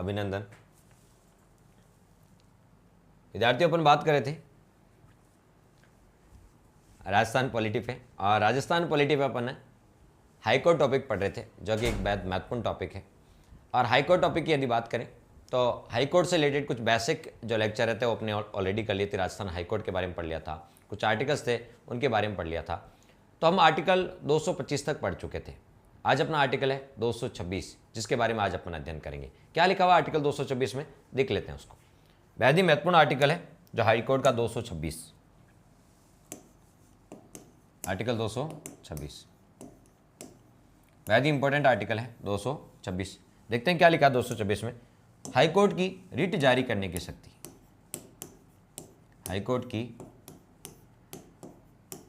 अभिनंदन। विद्यार्थियों अपन बात कर रहे थे राजस्थान पॉलिटी पे, और राजस्थान पॉलिटी पे अपन हाईकोर्ट टॉपिक पढ़ रहे थे जो कि एक बहुत महत्वपूर्ण टॉपिक है। और हाईकोर्ट टॉपिक की यदि बात करें तो हाईकोर्ट से रिलेटेड कुछ बेसिक जो लेक्चर रहते हैं वो अपने ऑलरेडी कर लिए थे। राजस्थान हाईकोर्ट के बारे में पढ़ लिया था, कुछ आर्टिकल्स थे उनके बारे में पढ़ लिया था। तो हम आर्टिकल 225 तक पढ़ चुके थे। आज अपना आर्टिकल है 226, जिसके बारे में आज अपन अध्ययन करेंगे। क्या लिखा हुआ आर्टिकल 226 में, देख लेते हैं उसको। बेहद ही महत्वपूर्ण आर्टिकल है जो हाईकोर्ट का 226, आर्टिकल 226 बेहद ही इंपॉर्टेंट आर्टिकल है 226। देखते हैं क्या लिखा है 226 में। हाईकोर्ट की रिट जारी करने की शक्ति, हाईकोर्ट की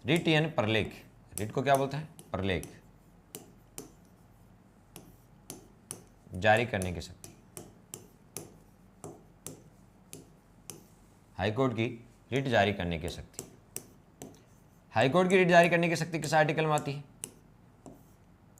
रिट यानी प्रलेख, रिट को क्या बोलते हैं, प्रलेख जारी करने की शक्ति। हाईकोर्ट की रिट जारी करने की शक्ति, हाईकोर्ट की रिट जारी करने की शक्ति किस आर्टिकल में आती है?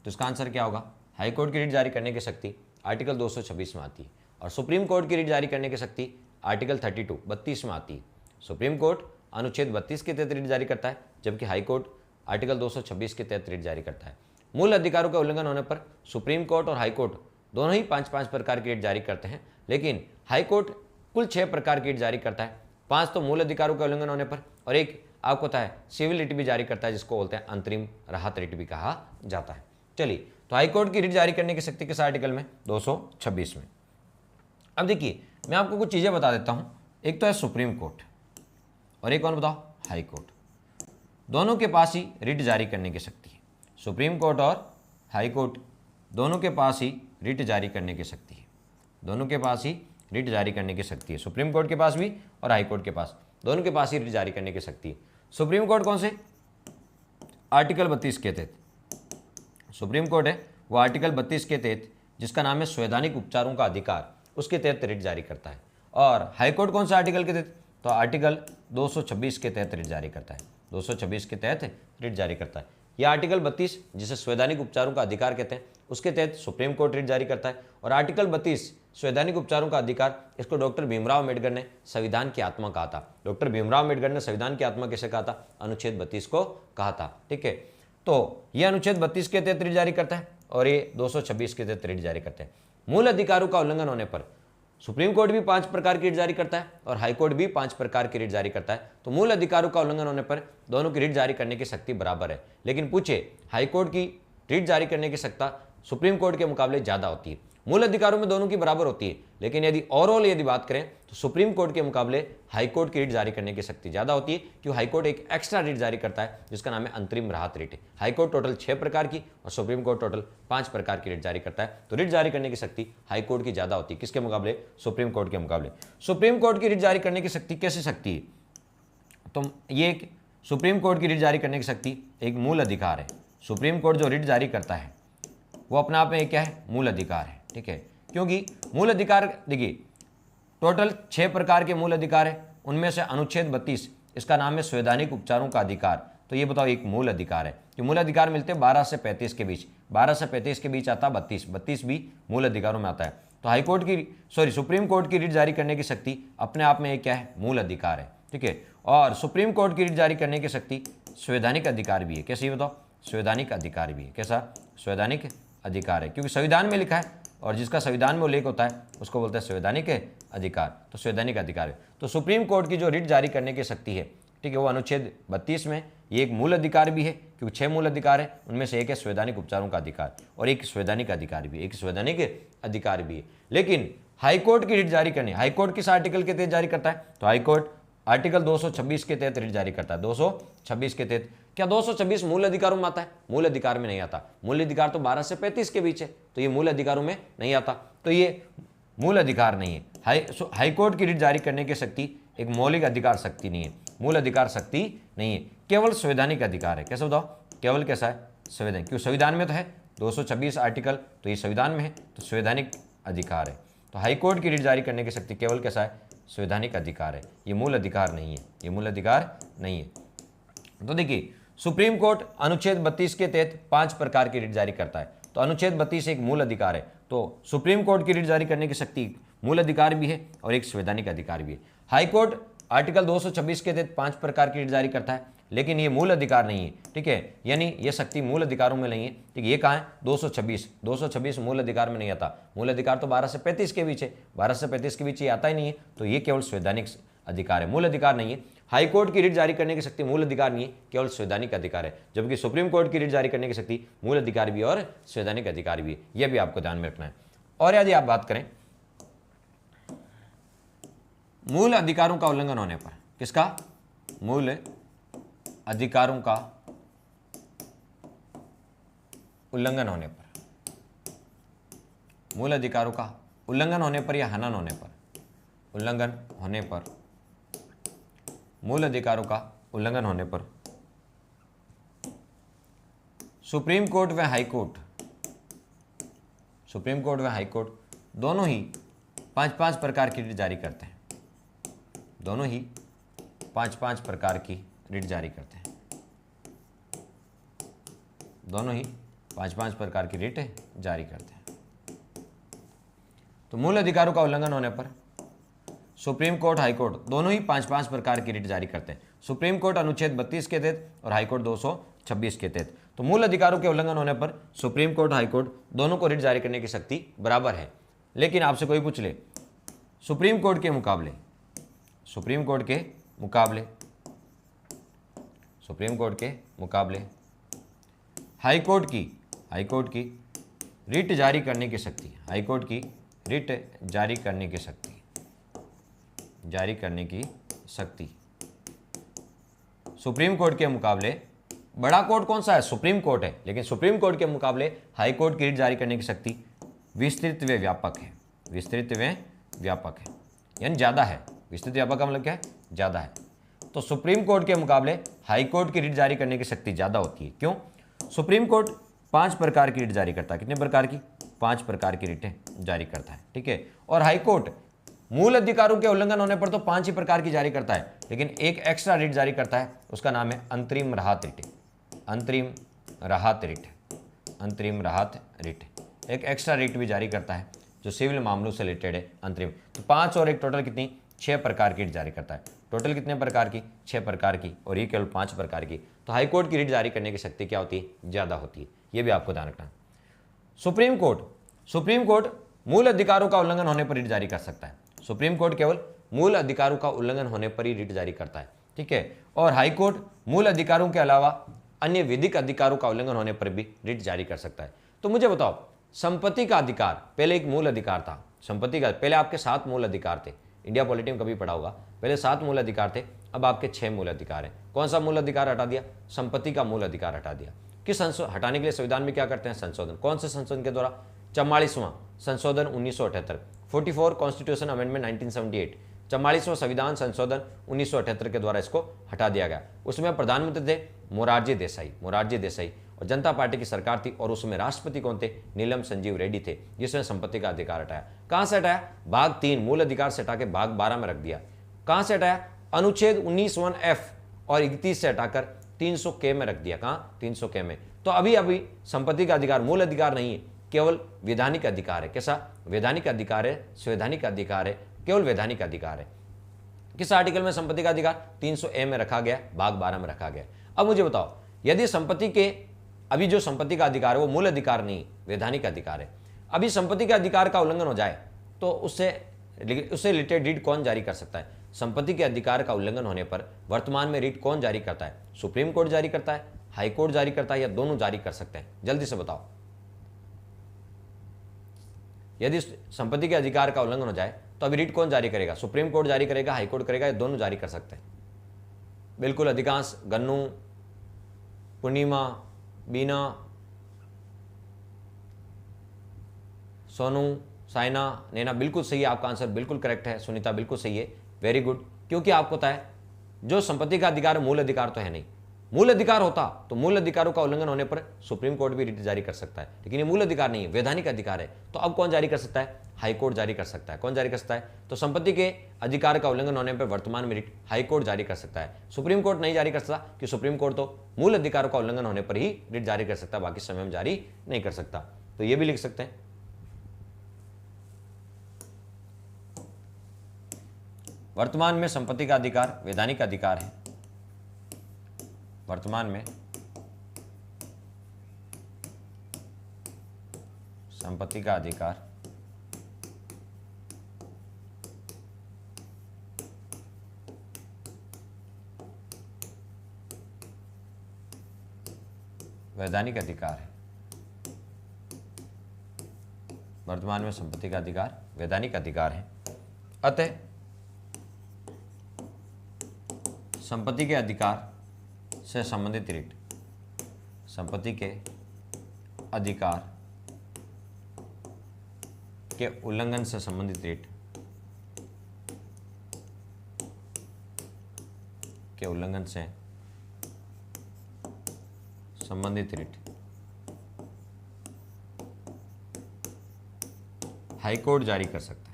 तो इसका आंसर क्या होगा? हाईकोर्ट की रिट जारी करने की शक्ति आर्टिकल 226 में आती है। और सुप्रीम कोर्ट की रिट जारी करने की शक्ति आर्टिकल 32 में आती है। सुप्रीम कोर्ट अनुच्छेद 32 के तहत रिट जारी करता है, जबकि हाईकोर्ट आर्टिकल 226 के तहत रिट जारी करता है। मूल अधिकारों का उल्लंघन होने पर सुप्रीम कोर्ट और हाईकोर्ट दोनों ही 5-5 प्रकार की रिट जारी करते हैं, लेकिन हाईकोर्ट कुल 6 प्रकार की रिट जारी करता है। 5 तो मूल अधिकारों का उल्लंघन होने पर, और एक आपको पता है सिविल रिट भी जारी करता है, जिसको बोलते हैं अंतरिम राहत रिट भी कहा जाता है। चलिए, तो हाईकोर्ट की रिट जारी करने की शक्ति किस आर्टिकल में? 226 में। अब देखिए, मैं आपको कुछ चीजें बता देता हूं। एक तो है सुप्रीम कोर्ट और एक कौन बताओ? High court. दोनों के पास ही रिट जारी करने की शक्ति है। सुप्रीम कोर्ट और हाई कोर्ट दोनों के पास ही रिट जारी करने की शक्ति है। दोनों के पास ही रिट जारी करने की शक्ति है। सुप्रीम कोर्ट के पास भी और हाई कोर्ट के पास, दोनों के पास ही रिट जारी करने की शक्ति है। सुप्रीम कोर्ट कौन से? आर्टिकल 32 के तहत। सुप्रीम कोर्ट है वो आर्टिकल 32 के तहत, जिसका नाम है संवैधानिक उपचारों का अधिकार, उसके तहत रिट जारी करता है। और हाईकोर्ट कौन सा आर्टिकल के तहत? तो आर्टिकल 226 के तहत रिट जारी करता है। 226 के तहत रिट जारी करता है। यह आर्टिकल 32 जिसे संवैधानिक उपचारों का अधिकार कहते हैं, उसके तहत सुप्रीम कोर्ट रिट जारी करता है। और आर्टिकल 32 संवैधानिक उपचारों का अधिकार, इसको डॉक्टर भीमराव अम्बेडकर ने संविधान की आत्मा कहा था। डॉक्टर भीमराव अम्बेडकर ने संविधान की आत्मा कैसे कहा था? अनुच्छेद 32 को कहा था। ठीक है, तो यह अनुच्छेद 32 के तहत रिट जारी करता है और ये 226 के तहत रिट जारी करते हैं। मूल अधिकारों का उल्लंघन होने पर सुप्रीम कोर्ट भी 5 प्रकार की रिट जारी करता है और हाई कोर्ट भी 5 प्रकार की रिट जारी करता है। तो मूल अधिकारों का उल्लंघन होने पर दोनों की रिट जारी करने की शक्ति बराबर है। लेकिन पूछे, हाई कोर्ट की रिट जारी करने की शक्ति सुप्रीम कोर्ट के मुकाबले ज्यादा होती है। मूल अधिकारों में दोनों की बराबर होती है, लेकिन यदि ओवरऑल यदि बात करें तो सुप्रीम कोर्ट के मुकाबले हाई कोर्ट की रिट जारी करने की शक्ति ज्यादा होती है, क्योंकि हाई कोर्ट एक एक्स्ट्रा रिट जारी करता है जिसका नाम है अंतरिम राहत रिट। हाई कोर्ट टोटल 6 प्रकार की और सुप्रीम कोर्ट टोटल 5 प्रकार की रिट जारी करता है। तो रिट जारी करने की शक्ति हाई कोर्ट की ज्यादा होती है, किसके मुकाबले? सुप्रीम कोर्ट के मुकाबले। सुप्रीम कोर्ट की रिट जारी करने की शक्ति कैसी शक्ति है? तो ये एक सुप्रीम कोर्ट की रिट जारी करने की शक्ति एक मूल अधिकार है। सुप्रीम कोर्ट जो रिट जारी करता है वो अपने आप में एक क्या है? मूल अधिकार है। ठीक है, क्योंकि मूल अधिकार देखिए टोटल 6 प्रकार के मूल अधिकार है, उनमें से अनुच्छेद 32 इसका नाम है संवैधानिक उपचारों का अधिकार। तो ये बताओ एक मूल अधिकार है। जो मूल अधिकार मिलते हैं 12 से 35 के बीच, 12 से 35 के बीच आता 32 भी मूल अधिकारों में आता है। तो हाईकोर्ट की सुप्रीम कोर्ट की रिट जारी करने की शक्ति अपने आप में एक क्या है? मूल अधिकार है। ठीक है, और सुप्रीम कोर्ट की रिट जारी करने की शक्ति संवैधानिक अधिकार भी है। कैसे बताओ? संवैधानिक अधिकार भी है। कैसा? संवैधानिक अधिकार है, क्योंकि संविधान में लिखा है और जिसका संविधान में उल्लेख होता है उसको बोलते हैं संवैधानिक अधिकार। तो संवैधानिक अधिकार है। तो सुप्रीम कोर्ट की जो रिट जारी करने की शक्ति है, ठीक है, वो अनुच्छेद 32 में ये एक मूल अधिकार भी है, क्योंकि 6 मूल अधिकार है, उनमें से एक है संवैधानिक उपचारों का अधिकार और एक संवैधानिक अधिकार भी, एक संवैधानिक अधिकार भी है। लेकिन हाईकोर्ट की रिट जारी करने, हाईकोर्ट किस आर्टिकल के तहत जारी करता है? तो हाईकोर्ट आर्टिकल 226 के तहत रिट जारी करता है। 226 के तहत। क्या 226 मूल अधिकारों में आता है? मूल अधिकार में नहीं आता। मूल अधिकार तो 12 से 35 के बीच है, तो ये मूल अधिकारों में नहीं आता, तो ये मूल अधिकार नहीं है। हाईकोर्ट की रिट जारी करने की शक्ति एक मौलिक अधिकार शक्ति नहीं है, मूल अधिकार शक्ति नहीं है, केवल संवैधानिक अधिकार है। कैसे बताओ? केवल कैसा है? संवैधानिक, क्यों? संविधान में तो है 226 आर्टिकल, तो ये संविधान में है, तो संवैधानिक अधिकार है। तो हाईकोर्ट की रिट जारी करने की शक्ति केवल कैसा है? संवैधानिक अधिकार है, ये मूल अधिकार नहीं है, ये मूल अधिकार नहीं है। तो देखिए, सुप्रीम कोर्ट अनुच्छेद 32 के तहत 5 प्रकार की रिट जारी करता है। तो अनुच्छेद 32 एक मूल अधिकार है, तो तो सुप्रीम कोर्ट की रिट जारी करने की शक्ति मूल अधिकार भी है और एक संवैधानिक अधिकार भी है। हाई कोर्ट आर्टिकल 226 के तहत 5 प्रकार की रिट जारी करता है, लेकिन ये मूल अधिकार नहीं है, ठीक है, यानी ये शक्ति मूल अधिकारों में नहीं है, ठीक है। ये कहाँ है? 226 मूल अधिकार में नहीं आता। मूल अधिकार तो 12 से 35 के बीच है, 12 से 35 के बीच ये आता ही नहीं है, तो ये केवल संवैधानिक अधिकार है, मूल अधिकार नहीं है। हाई कोर्ट की रिट जारी करने की शक्ति मूल अधिकार नहीं है, केवल संवैधानिक अधिकार है, जबकि सुप्रीम कोर्ट की रिट जारी करने की शक्ति मूल अधिकार भी और संवैधानिक अधिकार भी है। यह भी आपको ध्यान में रखना है। और यदि आप बात करें मूल अधिकारों का उल्लंघन होने पर, किसका? मूल अधिकारों का उल्लंघन होने पर, मूल अधिकारों का उल्लंघन होने पर या हनन होने पर, उल्लंघन होने पर, मूल अधिकारों का उल्लंघन होने पर सुप्रीम कोर्ट व हाई कोर्ट, सुप्रीम कोर्ट व हाई कोर्ट दोनों ही 5-5 प्रकार की रिट जारी करते हैं, दोनों ही 5-5 प्रकार की रिट जारी करते हैं, दोनों ही 5-5 प्रकार की रिट जारी करते हैं। तो मूल अधिकारों का उल्लंघन होने पर सुप्रीम कोर्ट, हाई कोर्ट दोनों ही 5-5 प्रकार की रिट जारी करते हैं। सुप्रीम कोर्ट अनुच्छेद 32 के तहत और हाई कोर्ट 226 के तहत। तो मूल अधिकारों के उल्लंघन होने पर सुप्रीम कोर्ट, हाई कोर्ट दोनों को रिट जारी करने की शक्ति बराबर है। लेकिन आपसे कोई पूछ ले सुप्रीम कोर्ट के मुकाबले, सुप्रीम कोर्ट के मुकाबले, सुप्रीम कोर्ट के मुकाबले हाई कोर्ट की रिट जारी करने की शक्ति, हाई कोर्ट की रिट जारी करने की शक्ति, जारी करने की शक्ति सुप्रीम कोर्ट के मुकाबले, बड़ा कोर्ट कौन सा है? सुप्रीम कोर्ट है, लेकिन सुप्रीम कोर्ट के मुकाबले हाई कोर्ट की रिट जारी करने की शक्ति विस्तृत व व्यापक है, विस्तृत व व्यापक है, यानी ज़्यादा है। विस्तृत व्यापक का मतलब क्या है? ज़्यादा है। तो सुप्रीम कोर्ट के मुकाबले हाई कोर्ट की रिट जारी करने की शक्ति ज़्यादा होती है। क्यों? सुप्रीम कोर्ट 5 प्रकार की रिट जारी करता है। कितने प्रकार की? 5 प्रकार की रिटें जारी करता है, ठीक है। और हाई कोर्ट मूल अधिकारों के उल्लंघन होने पर तो 5 ही प्रकार की जारी करता है, लेकिन एक एक्स्ट्रा रिट जारी करता है, उसका नाम है अंतरिम राहत रिट, अंतरिम राहत रिट, अंतरिम राहत रिट। एक एक्स्ट्रा रिट भी जारी करता है जो सिविल मामलों से रिलेटेड है, अंतरिम। तो 5 और एक टोटल कितनी? 6 प्रकार की रिट जारी करता है। टोटल कितने प्रकार की? 6 प्रकार की, और ये केवल 5 प्रकार की। तो हाई कोर्ट की रिट जारी करने की शक्ति क्या होती है? ज़्यादा होती है। ये भी आपको ध्यान रखना। सुप्रीम कोर्ट मूल अधिकारों का उल्लंघन होने पर रिट जारी कर सकता है। सुप्रीम कोर्ट केवल मूल अधिकारों का उल्लंघन होने पर ही रिट जारी करता है, ठीक है। और हाई कोर्ट मूल अधिकारों के अलावा अन्य विधिक अधिकारों का उल्लंघन होने पर भी रिट जारी कर सकता है। तो मुझे बताओ, संपत्ति का अधिकार पहले एक मूल अधिकार था। संपत्ति का पहले आपके 7 मूल अधिकार थे। इंडिया पॉलिटी में कभी पढ़ा होगा, पहले 7 मूल अधिकार थे, अब आपके 6 मूल अधिकार हैं। कौन सा मूल अधिकार हटा दिया? संपत्ति का मूल अधिकार हटा दिया। किस हटाने के लिए संविधान में क्या करते हैं? संशोधन। कौन से संशोधन के द्वारा? 44वां संशोधन 1978, 44 कॉन्स्टिट्यूशन अमेंडमेंट 1978, 44वां संविधान संशोधन 1978 के द्वारा इसको हटा दिया गया। उसमें प्रधानमंत्री थे मोरारजी देसाई, और जनता पार्टी की सरकार थी, और उसमें राष्ट्रपति कौन थे? नीलम संजीव रेड्डी थे, जिसने संपत्ति का अधिकार हटाया। कहां से हटाया? भाग 3 मूल अधिकार से हटा के भाग 12 में रख दिया। कहां से हटाया? अनुच्छेद 19(1)(f) और 31 से हटाकर 300K में रख दिया। कहां? 300K में। तो अभी संपत्ति का अधिकार मूल अधिकार नहीं है, केवल वैधानिक अधिकार है। कैसा? वैधानिक अधिकार है, संवैधानिक अधिकार है, केवल वैधानिक अधिकार है। किस आर्टिकल में संपत्ति का अधिकार? 300A में रखा गया, भाग 12 में रखा गया। अब मुझे बताओ, यदि संपत्ति के अभी जो संपत्ति का अधिकार है वो मूल अधिकार नहीं, वैधानिक अधिकार है, अभी संपत्ति के अधिकार का उल्लंघन हो जाए तो उससे रिलेटेड रिट कौन जारी कर सकता है? संपत्ति के अधिकार का उल्लंघन होने पर वर्तमान में रिट कौन जारी करता है? सुप्रीम कोर्ट जारी करता है, हाई कोर्ट जारी करता है, या दोनों जारी कर सकते हैं? जल्दी से बताओ। यदि संपत्ति के अधिकार का उल्लंघन हो जाए तो अभी रिट कौन जारी करेगा? सुप्रीम कोर्ट जारी करेगा, हाई कोर्ट करेगा, या दोनों जारी कर सकते हैं? बिल्कुल अधिकांश, गन्नू, पूर्णिमा, बीना, सोनू, साइना, नैना, बिल्कुल सही है आपका आंसर, बिल्कुल करेक्ट है। सुनीता बिल्कुल सही है, वेरी गुड। क्योंकि आपको पता है जो संपत्ति का अधिकार मूल अधिकार तो है नहीं। मूल अधिकार होता तो मूल अधिकारों का उल्लंघन होने पर सुप्रीम कोर्ट भी रिट जारी कर सकता है, लेकिन ये मूल अधिकार नहीं है, वैधानिक अधिकार है। तो अब कौन जारी कर सकता है? हाई कोर्ट जारी कर सकता है। कौन जारी कर सकता है? तो संपत्ति के अधिकार का उल्लंघन होने पर वर्तमान में रिट हाई कोर्ट जारी कर सकता है, सुप्रीम कोर्ट नहीं जारी कर सकता, कि सुप्रीम कोर्ट तो मूल अधिकारों का उल्लंघन होने पर ही रिट जारी कर सकता है, बाकी समय में जारी नहीं कर सकता। तो ये भी लिख सकते हैं। वर्तमान में संपत्ति का अधिकार वैधानिक अधिकार है। वर्तमान में संपत्ति का अधिकार वैधानिक अधिकार है। वर्तमान में संपत्ति का अधिकार वैधानिक अधिकार है। अतः संपत्ति के अधिकार से संबंधित रिट, संपत्ति के अधिकार के उल्लंघन से संबंधित रिट के उल्लंघन से संबंधित रिट हाईकोर्ट जारी कर सकता है।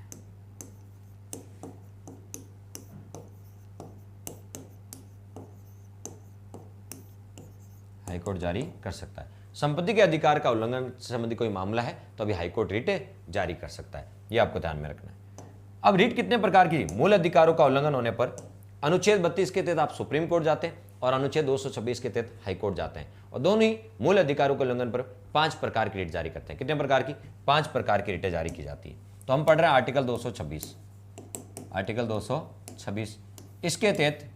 हाईकोर्ट जारी कर सकता है। संपत्ति के अधिकार का उल्लंघन से संबंधित कोई मामला है तो अभी हाईकोर्ट रिट जारी कर सकता है। यह आपको ध्यान में रखना है। अब रिट कितने प्रकार की? मूल अधिकारों का उल्लंघन होने पर अनुच्छेद 32 के तहत आप सुप्रीम कोर्ट जाते हैं और अनुच्छेद 226 के तहत हाईकोर्ट जाते हैं, और दोनों ही मूल अधिकारों के उल्लंघन पर 5 प्रकार की रिट जारी करते हैं। कितने प्रकार की? 5 प्रकार की रिटें जारी की जाती है। तो हम पढ़ रहे हैं आर्टिकल 226। आर्टिकल 226 इसके तहत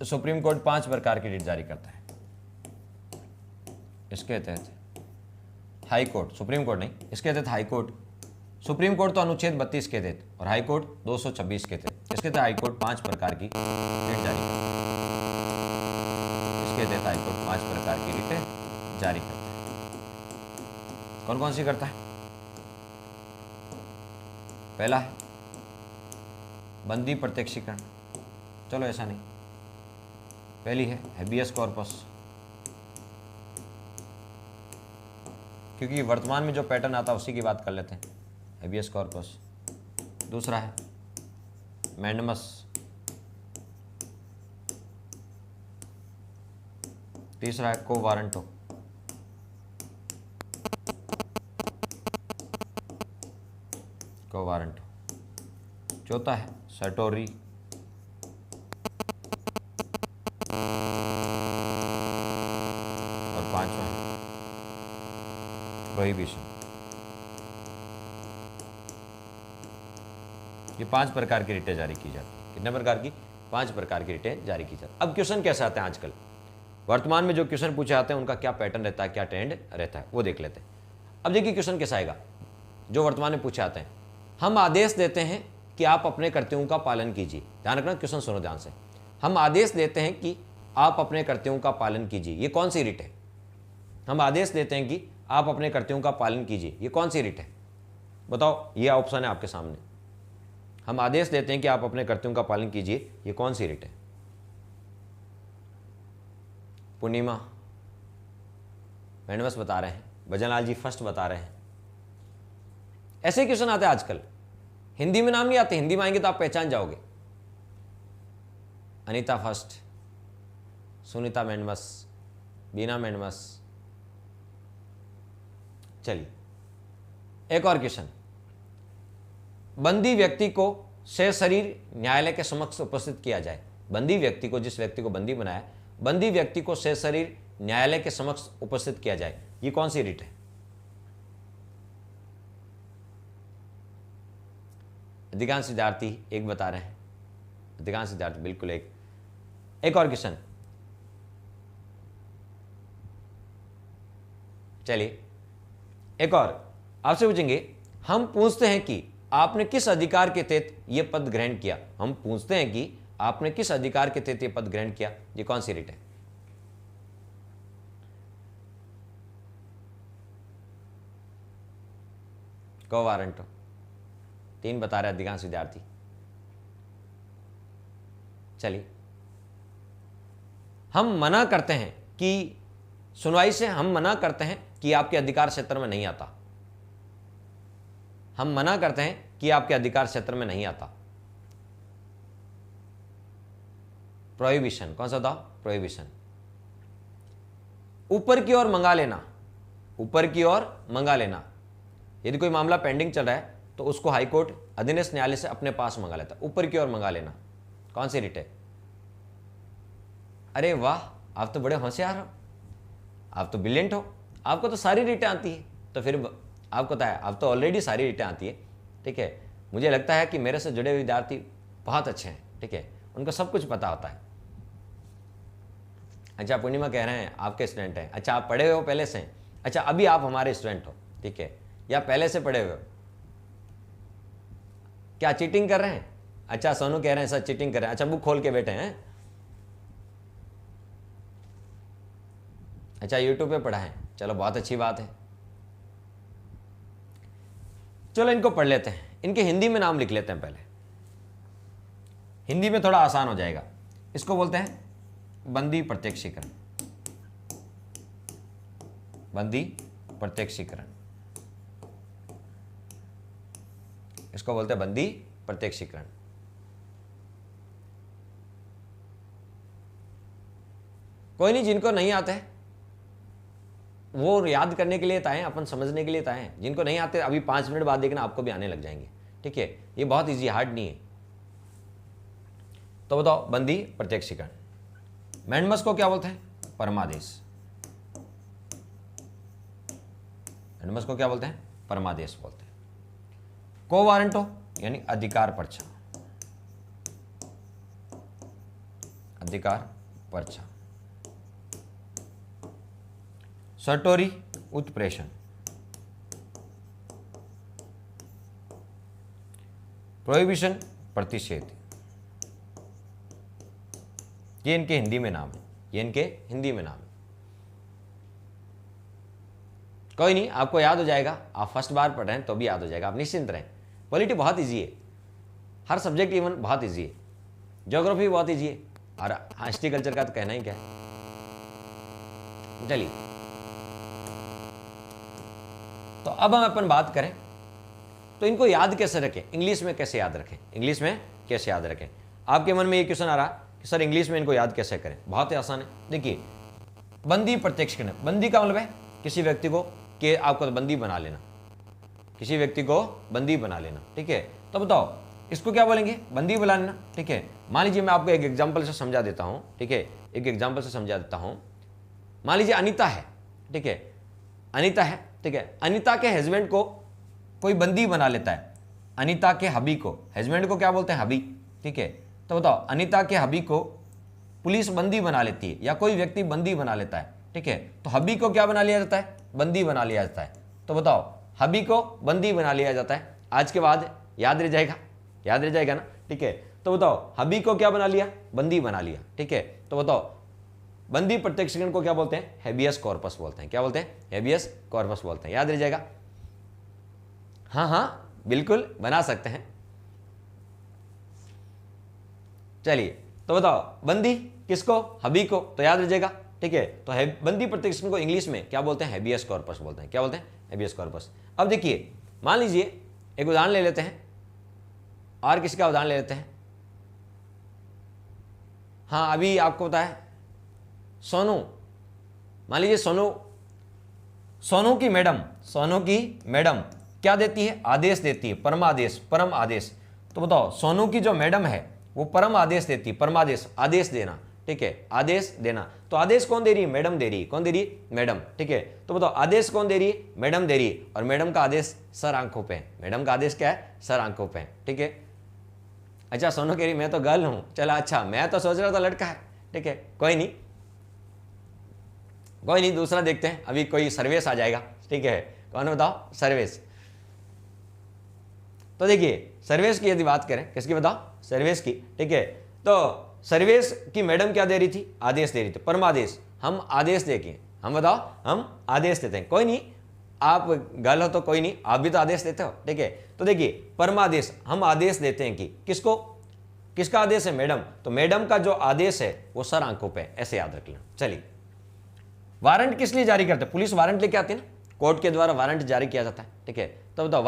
सुप्रीम कोर्ट 5 प्रकार की रिट जारी करता है। इसके तहत हाई कोर्ट, सुप्रीम कोर्ट नहीं, इसके तहत हाई कोर्ट, सुप्रीम कोर्ट तो अनुच्छेद 32 के तहत और हाई कोर्ट 226 के तहत। इसके तहत हाई कोर्ट 5 प्रकार की रिट जारी करता है। इसके तहत हाई कोर्ट 5 प्रकार की रिटें जारी करता है। कौन कौन सी करता है? पहला है बंदी प्रत्यक्षीकरण। चलो ऐसा नहीं, पहली है हेबियस कॉर्पस, क्योंकि वर्तमान में जो पैटर्न आता है उसी की बात कर लेते हैं। Habeas corpus. दूसरा है मैंडमस। तीसरा है को वारंटो। को वारंटो। चौथा है सटोरी। और पांचवा है प्रोहिबिशन। ये 5 प्रकार की रिटें जारी की जाती है। कितने प्रकार की? 5 प्रकार की रिटें जारी की जाती है। अब क्वेश्चन कैसे आते हैं आजकल? वर्तमान में जो क्वेश्चन पूछे जाते हैं उनका क्या पैटर्न रहता है, क्या ट्रेंड रहता है, वो देख लेते हैं। अब देखिए क्वेश्चन कैसा आएगा जो वर्तमान में पूछे जाते हैं। हम आदेश देते हैं कि आप अपने कर्तव्यों का पालन कीजिए। ध्यान रखना, क्वेश्चन सुनो ध्यान से। हम आदेश देते हैं कि आप अपने कर्तव्यों का पालन कीजिए। ये कौन सी रिट है? हम आदेश देते हैं कि आप अपने कर्तव्यों का पालन कीजिए। ये कौन सी रिट है? बताओ, ये ऑप्शन है आपके सामने। हम आदेश देते हैं कि आप अपने कर्तव्यों का पालन कीजिए। ये कौन सी रिट है? पूर्णिमा, मैंडमस बता रहे हैं, भजनलाल जी फर्स्ट बता रहे हैं। ऐसे क्वेश्चन आते हैं आजकल। हिंदी में नाम नहीं आते, हिंदी में आएंगे तो आप पहचान जाओगे। अनीता फर्स्ट, सुनीता मैंडमस, बीना मैंडमस। चलिए एक और क्वेश्चन। बंदी व्यक्ति को सशरीर न्यायालय के समक्ष उपस्थित किया जाए। बंदी व्यक्ति को, जिस व्यक्ति को बंदी बनाया, बंदी व्यक्ति को सशरीर न्यायालय के समक्ष उपस्थित किया जाए। ये कौन सी रिट है? अधिकांश विद्यार्थी एक बता रहे हैं। अधिकांश विद्यार्थी बिल्कुल एक और क्वेश्चन। चलिए एक और आपसे पूछेंगे। हम पूछते हैं कि आपने किस अधिकार के तहत यह पद ग्रहण किया। हम पूछते हैं कि आपने किस अधिकार के तहत यह पद ग्रहण किया। ये कौन सी रिट है? को वारंटो। 3 बता रहे अधिकांश विद्यार्थी। चलिए, हम मना करते हैं कि सुनवाई से हम मना करते हैं कि आपके अधिकार क्षेत्र में नहीं आता। हम मना करते हैं कि आपके अधिकार क्षेत्र में नहीं आता। प्रोहिबिशन। कौन सा था? प्रोहिबिशन। ऊपर की ओर मंगा लेना। ऊपर की ओर मंगा लेना। यदि कोई मामला पेंडिंग चल रहा है तो उसको हाई कोर्ट अधीनस्थ न्यायालय से अपने पास मंगा लेता है, ऊपर की ओर मंगा लेना। कौन सी रिट है? अरे वाह, आप तो बड़े होशियार हो, आप तो ब्रिलियंट हो, आपको तो सारी रिटें आती है। तो फिर आपको पता है, आप तो ऑलरेडी सारी रिटें आती है, ठीक है। मुझे लगता है कि मेरे से जुड़े हुए विद्यार्थी बहुत अच्छे हैं, ठीक है, उनको सब कुछ पता होता है। अच्छा, पूर्णिमा कह रहे हैं आपके स्टूडेंट हैं। अच्छा, आप पढ़े हुए हो पहले से? अच्छा, अभी आप हमारे स्टूडेंट हो, ठीक है, या पहले से पढ़े हुए हो? क्या चीटिंग कर रहे हैं? अच्छा, सोनू कह रहे हैं सर चीटिंग कर रहे हैं। अच्छा, बुक खोल के बैठे हैं। अच्छा, यूट्यूब पे पढ़ा है, चलो बहुत अच्छी बात है। चलो इनको पढ़ लेते हैं, इनके हिंदी में नाम लिख लेते हैं पहले, हिंदी में थोड़ा आसान हो जाएगा। इसको बोलते हैं बंदी प्रत्यक्षीकरण, बंदी प्रत्यक्षीकरण, इसको बोलते हैं बंदी प्रत्यक्षीकरण। कोई नहीं, जिनको नहीं आता है वो याद करने के लिए ताए, अपन समझने के लिए ताए। जिनको नहीं आते अभी 5 मिनट बाद देखना आपको भी आने लग जाएंगे, ठीक है। ये बहुत इजी, हार्ड नहीं है। तो बताओ, बंदी प्रत्यक्षीकरण। मैंडमस को क्या बोलते हैं? परमादेश। मैंडमस को क्या बोलते हैं? परमादेश बोलते हैं। को वारंटो यानी अधिकार पर्चा, अधिकार पर्चा। सर्टोरी उत्प्रेषण, प्रोहिबिशन प्रतिषेध। ये इनके हिंदी में नाम है, ये इनके हिंदी में नाम है। कोई नहीं, आपको याद हो जाएगा, आप फर्स्ट बार पढ़ रहे हैं तो भी याद हो जाएगा, आप निश्चिंत रहें। पॉलिटी बहुत इजी है, हर सब्जेक्ट इवन बहुत इजी है, ज्योग्राफी बहुत इजी है, और हिस्ट्री कल्चर का तो कहना ही क्या है। चलिए, तो अब हम अपन बात करें तो इनको याद कैसे रखें, इंग्लिश में कैसे याद रखें, इंग्लिश में कैसे याद रखें। आपके मन में ये क्वेश्चन आ रहा कि सर इंग्लिश में इनको याद कैसे करें? बहुत ही आसान है। देखिए, बंदी प्रत्यक्षीकरण, बंदी का मतलब है किसी व्यक्ति को कि आपको बंदी बना लेना, किसी व्यक्ति को बंदी बना लेना, ठीक है। तो बताओ इसको क्या बोलेंगे? बंदी बना लेना, ठीक है। मान लीजिए मैं आपको एक एग्जाम्पल से समझा देता हूं, ठीक है, एक एग्जाम्पल से समझा देता हूं। मान लीजिए अनीता है, ठीक है, अनीता है, ठीक है। अनीता के हस्बैंड को कोई बंदी बना लेता है, अनीता के हबी को, हस्बैंड को क्या बोलते हैं? हबी, ठीक है। तो बताओ, अनीता के हबी को पुलिस बंदी बना लेती है या कोई व्यक्ति बंदी बना लेता है, ठीक है। तो हबी को क्या बना लिया जाता है? बंदी बना लिया जाता है। तो बताओ, हबी को बंदी बना लिया जाता है। आज के बाद याद रह जाएगा, याद रह जाएगा ना, ठीक है। तो बताओ, हबी को क्या बना लिया? बंदी बना लिया, ठीक है। तो बताओ, बंदी प्रत्यक्षीकरण को क्या बोलते हैं? हेबियस कॉर्पस बोलते हैं। क्या बोलते हैं? हेबियस कॉर्पस बोलते हैं। याद रह जाएगा? हाँ हाँ, बिल्कुल बना सकते हैं। चलिए, तो बताओ, बंदी किसको? हबी को, तो याद रह जाएगा, ठीक है। तो बंदी प्रत्यक्षीकरण को इंग्लिश में क्या बोलते हैं? हेबियस कॉर्पस बोलते हैं। क्या बोलते हैं? Habeas corpus. अब देखिए, मान लीजिए एक उदाहरण ले लेते हैं, और किसी का उदाहरण ले लेते हैं। हाँ, अभी आपको पता है सोनू, मान लीजिए सोनू की मैडम क्या देती है? आदेश देती है, परमादेश, परम आदेश। तो बताओ, सोनू की जो मैडम है वो परम आदेश देती है, परमादेश, आदेश देना, ठीक है, आदेश देना। तो आदेश कौन दे रही है? मैडम दे रही है। कौन दे रही है? मैडम, ठीक है। तो बताओ, आदेश कौन दे रही है? मैडम दे रही है, और मैडम का आदेश सर आंखों पे है। मैडम का आदेश क्या है? सर आंखों पे है, ठीक है। अच्छा, सोनू कह रही मैं तो गर्ल हूं। चला, अच्छा, मैं तो सोच रहा था लड़का है, ठीक है। कोई नहीं, कोई नहीं, दूसरा देखते हैं। अभी कोई सर्वेश आ जाएगा, ठीक है। कौन बताओ? सर्वेश। तो देखिए, सर्वेश की यदि बात करें, किसकी बताओ? सर्वेश की, ठीक है। तो सर्वेश की मैडम क्या दे रही थी? आदेश दे रही थी, परमादेश। हम आदेश देंगे, हम बताओ, हम आदेश देते हैं। कोई नहीं, आप गर्ल हो तो कोई नहीं, आप भी तो आदेश देते हो, ठीक है। तो देखिए, परमादेश, हम आदेश देते हैं कि किसको? किसका आदेश है? मैडम। तो मैडम का जो आदेश है वो सर आंखों पे, ऐसे याद रख लेना। चलिए, वारंट किस लिए जारी करते हैं? पुलिस वारंट लेके आती है ना, कोर्ट के द्वारा वारंट जारी किया जाता है, ठीक है। तो बताओ,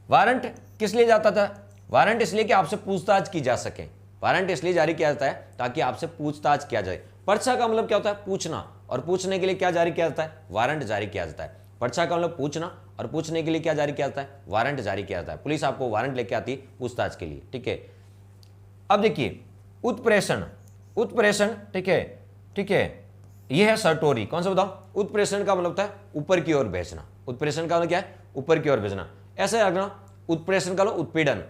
वारंट किस लिए जाता था? वारंट इसलिए कि आपसे पूछताछ की जा सके। वारंट इसलिए जारी किया जाता है ताकि आपसे पूछताछ किया जाए। पर्चा का मतलब क्या होता है? पूछना, और पूछने के लिए क्या जारी किया जाता है? वारंट जारी किया जाता है। पर्चा का मतलब पूछना, और पूछने के लिए क्या जारी किया जाता है, वारंट जारी किया जाता है। पुलिस आपको वारंट लेके आती है पूछताछ के लिए, ठीक है। अब देखिए उत्प्रेषण, उत्प्रेषण, ठीक है, ठीक है, यह है सटोरी। कौन सा बताओ, उत्प्रेषण का मतलब होता है ऊपर की ओर भेजना। उत्प्रेषण का मतलब क्या है, ऊपर की ओर भेजना। ऐसे रखना, उत्प्रेषण का मतलब उत्पीड़न।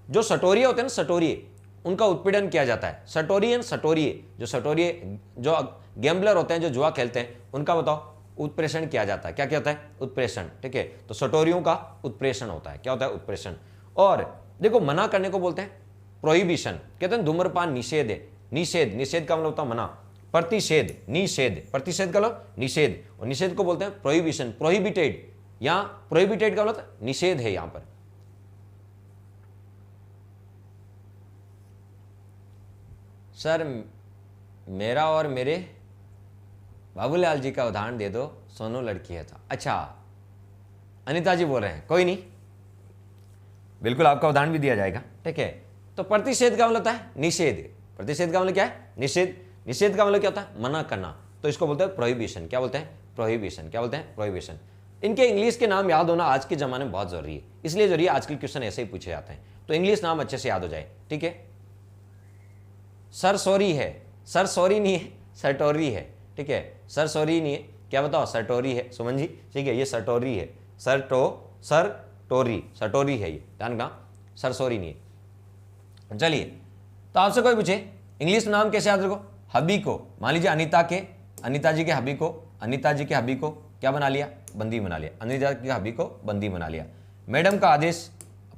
जो सटोरिये होते हैं ना, सटोरिये, उनका उत्पीड़न किया जाता है। सटोरियन, सटोरिये, जो सटोरिये, जो गैम्बलर होते हैं, जो जुआ खेलते हैं, उनका बताओ उत्प्रेषण किया जाता है। क्या क्या होता है, उत्प्रेषण, ठीक है। तो सटोरियों का उत्प्रेषण होता है। क्या होता है, उत्प्रेषण। और देखो मना करने को बोलते हैं प्रोहिबिशन, कहते हैं धूम्रपान निषेध है। निषेध, निषेध का मतलब होता है मना। प्रतिषेध, निषेध, प्रतिषेध का मतलब निषेध, और निषेध को बोलते हैं प्रोहिबिशन, प्रोहिबिटेड। यहां प्रोहिबिटेड का मतलब निषेध है यहां पर। सर मेरा और मेरे बाबूलाल जी का उदाहरण दे दो, सोनू लड़की है तो। अच्छा अनिता जी बोल रहे हैं, कोई नहीं, बिल्कुल आपका उदाहरण भी दिया जाएगा, ठीक है। तो प्रतिषेध का मतलब होता है निषेध। प्रतिषेध का मतलब क्या है, निषेध। निषेध का मतलब क्या होता है, मना करना। तो इसको बोलते हैं प्रोहिबिशन। क्या बोलते हैं, प्रोहिबिशन। क्या बोलते हैं, प्रोहिबिशन। इनके इंग्लिश के नाम याद होना आज के जमाने में बहुत जरूरी है, इसलिए जरूरी है आजकल क्वेश्चन ऐसे ही पूछे जाते हैं, तो इंग्लिश नाम अच्छे से याद हो जाए, ठीक है। सर सॉरी है, सर सॉरी नहीं है, सटोरी है, ठीक है। सर सॉरी नहीं है, क्या बताओ, सटोरी है सुमन जी, ठीक है। ये सटोरी है, सर टोरी, सटोरी है ये, ध्यान रखना, सर सॉरी नहीं है। चलिए, तो आपसे कोई पूछे इंग्लिश नाम कैसे याद रखो, हबी को, मान लीजिए अनिता जी के हबी को, अनिता जी के हबी को क्या बना लिया, बंदी बना लिया। अनिता के हबी को बंदी बना लिया। मैडम का आदेश,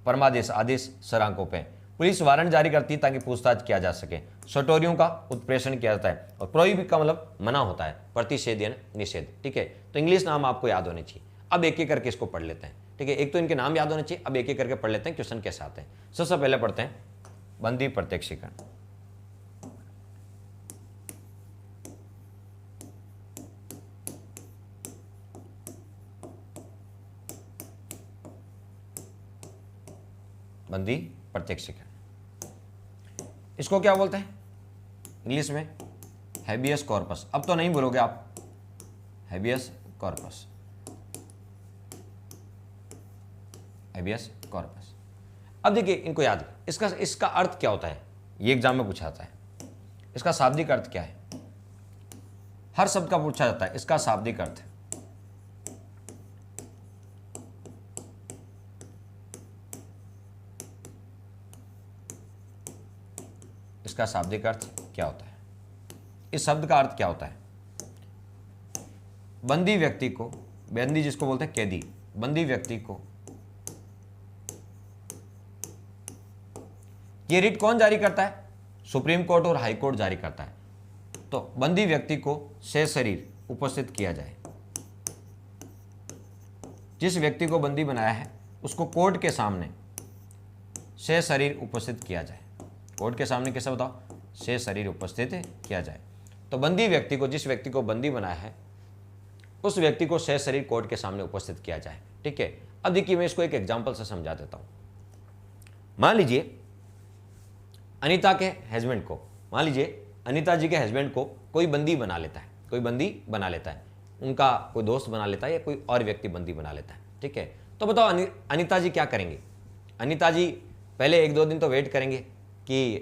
परमादेश, आदेश सरांकों पे। पुलिस वारंट जारी करती है ताकि पूछताछ किया जा सके। सटोरियों का उत्प्रेषण किया जाता है। और प्रोहिबिट का मतलब मना होता है, प्रतिषेध या निषेध, ठीक है। तो इंग्लिश नाम आपको याद होने चाहिए। अब एक एक करके इसको पढ़ लेते हैं, ठीक है। एक तो इनके नाम याद होने चाहिए, अब एक एक करके पढ़ लेते हैं क्वेश्चन कैसे आते हैं। सबसे पहले पढ़ते हैं बंदी प्रत्यक्षीकरण। बंदी प्रत्यक्षीकरण, इसको क्या बोलते हैं इंग्लिश में, हैबियस कॉर्पस। अब तो नहीं बोलोगे आप, हैबियस कॉर्पस, हैबियस कॉर्पस। अब देखिए इनको याद, इसका अर्थ क्या होता है, ये एग्जाम में पूछा जाता है। इसका शाब्दिक अर्थ क्या है, हर शब्द का पूछा जाता है इसका शाब्दिक अर्थ। इसका शाब्दिक अर्थ क्या होता है, इस शब्द का अर्थ क्या होता है। बंदी व्यक्ति को, बंदी जिसको बोलते हैं कैदी, बंदी व्यक्ति को, ये रिट कौन जारी करता है, सुप्रीम कोर्ट और हाई कोर्ट जारी करता है। तो बंदी व्यक्ति को सशरीर उपस्थित किया जाए। जिस व्यक्ति को बंदी बनाया है उसको कोर्ट के सामने सशरीर उपस्थित किया जाए। कोर्ट के सामने कैसे बताओ, सशरीर उपस्थित किया जाए। तो बंदी व्यक्ति को, जिस व्यक्ति को बंदी बनाया है उस व्यक्ति को सशरीर कोर्ट के सामने उपस्थित किया जाए, ठीक है। अब देखिए मैं इसको एक एग्जांपल से समझा देता हूं। मान लीजिए अनीता के हस्बैंड को, मान लीजिए अनीता जी के हस्बैंड को कोई बंदी बना लेता है, कोई बंदी बना लेता है, उनका कोई दोस्त बना लेता है या कोई और व्यक्ति बंदी बना लेता है, ठीक है। तो बताओ अनीता जी क्या करेंगे। अनीता जी पहले 1-2 दिन तो वेट करेंगे कि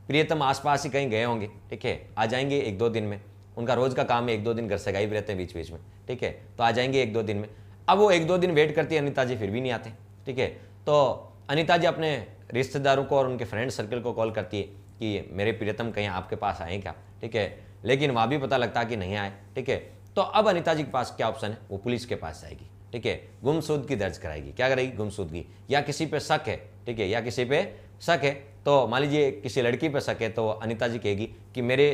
प्रियतम आसपास ही कहीं गए होंगे, ठीक है, आ जाएंगे 1-2 दिन में। उनका रोज़ का काम है 1-2 दिन घर से गायब रहते हैं बीच बीच में, ठीक है, तो आ जाएंगे 1-2 दिन में। अब वो 1-2 दिन वेट करती है अनीता जी, फिर भी नहीं आते, ठीक है। तो अनीता जी अपने रिश्तेदारों को और उनके फ्रेंड सर्कल को कॉल करती है कि मेरे प्रियतम कहीं आपके पास आए क्या, ठीक है, लेकिन वहाँ भी पता लगता है कि नहीं आए, ठीक है। तो अब अनीता जी के पास क्या ऑप्शन है, वो पुलिस के पास जाएगी, ठीक है, गुमशुदगी दर्ज कराएगी। क्या करेगी, गुमशुदगी, या किसी पे शक है, ठीक है, या किसी पे शक है। तो मान लीजिए किसी लड़की पे शक है तो अनीता जी कहेगी कि मेरे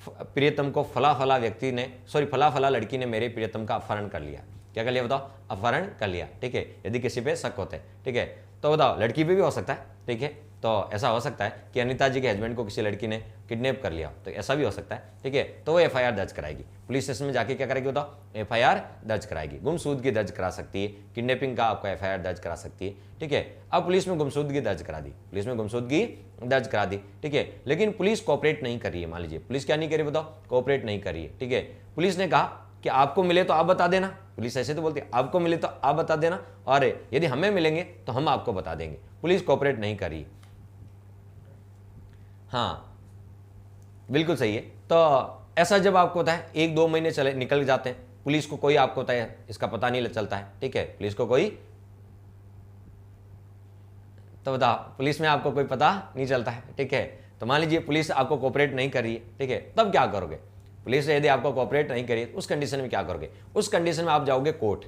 प्रियतम को फला फला व्यक्ति ने, फला फला लड़की ने मेरे प्रियतम का अपहरण कर लिया। क्या कर लिया बताओ, अपहरण कर लिया, ठीक है। यदि किसी पे शक होता है, ठीक है, तो बताओ लड़की पे भी हो सकता है, ठीक है। तो ऐसा हो सकता है कि अनीता जी के हस्बैंड को किसी लड़की ने किडनैप कर लिया, तो ऐसा भी हो सकता है, ठीक है। तो वो एफआईआर दर्ज कराएगी, पुलिस स्टेशन में जाके क्या करेगी बताओ, एफआईआर दर्ज कराएगी। गुमशुदगी दर्ज करा सकती है, किडनैपिंग का आपको एफआईआर दर्ज करा सकती है, ठीक है। अब पुलिस में गुमशुदगी दर्ज करा दी, पुलिस में गुमशुदगी दर्ज करा दी, ठीक है, लेकिन पुलिस कोऑपरेट नहीं कर रही है। मान लीजिए पुलिस क्या नहीं कर रही बताओ, कोऑपरेट नहीं कर रही है, ठीक है। पुलिस ने कहा कि आपको मिले तो आप बता देना, पुलिस ऐसे तो बोलती है आपको मिले तो आप बता देना, और यदि हमें मिलेंगे तो हम आपको बता देंगे। पुलिस कोऑपरेट नहीं कर रही। हाँ बिल्कुल सही है। तो ऐसा जब आपको होता है 1-2 महीने चले निकल जाते हैं, पुलिस को कोई आपको होता है इसका पता नहीं चलता है, ठीक है, पुलिस को कोई, तो बताओ पुलिस में आपको कोई पता नहीं चलता है, ठीक है। तो मान लीजिए पुलिस आपको कोऑपरेट नहीं कर रही है, ठीक है, तब क्या करोगे? पुलिस यदि आपको कोऑपरेट नहीं करी उस कंडीशन में क्या करोगे? उस कंडीशन में आप जाओगे कोर्ट।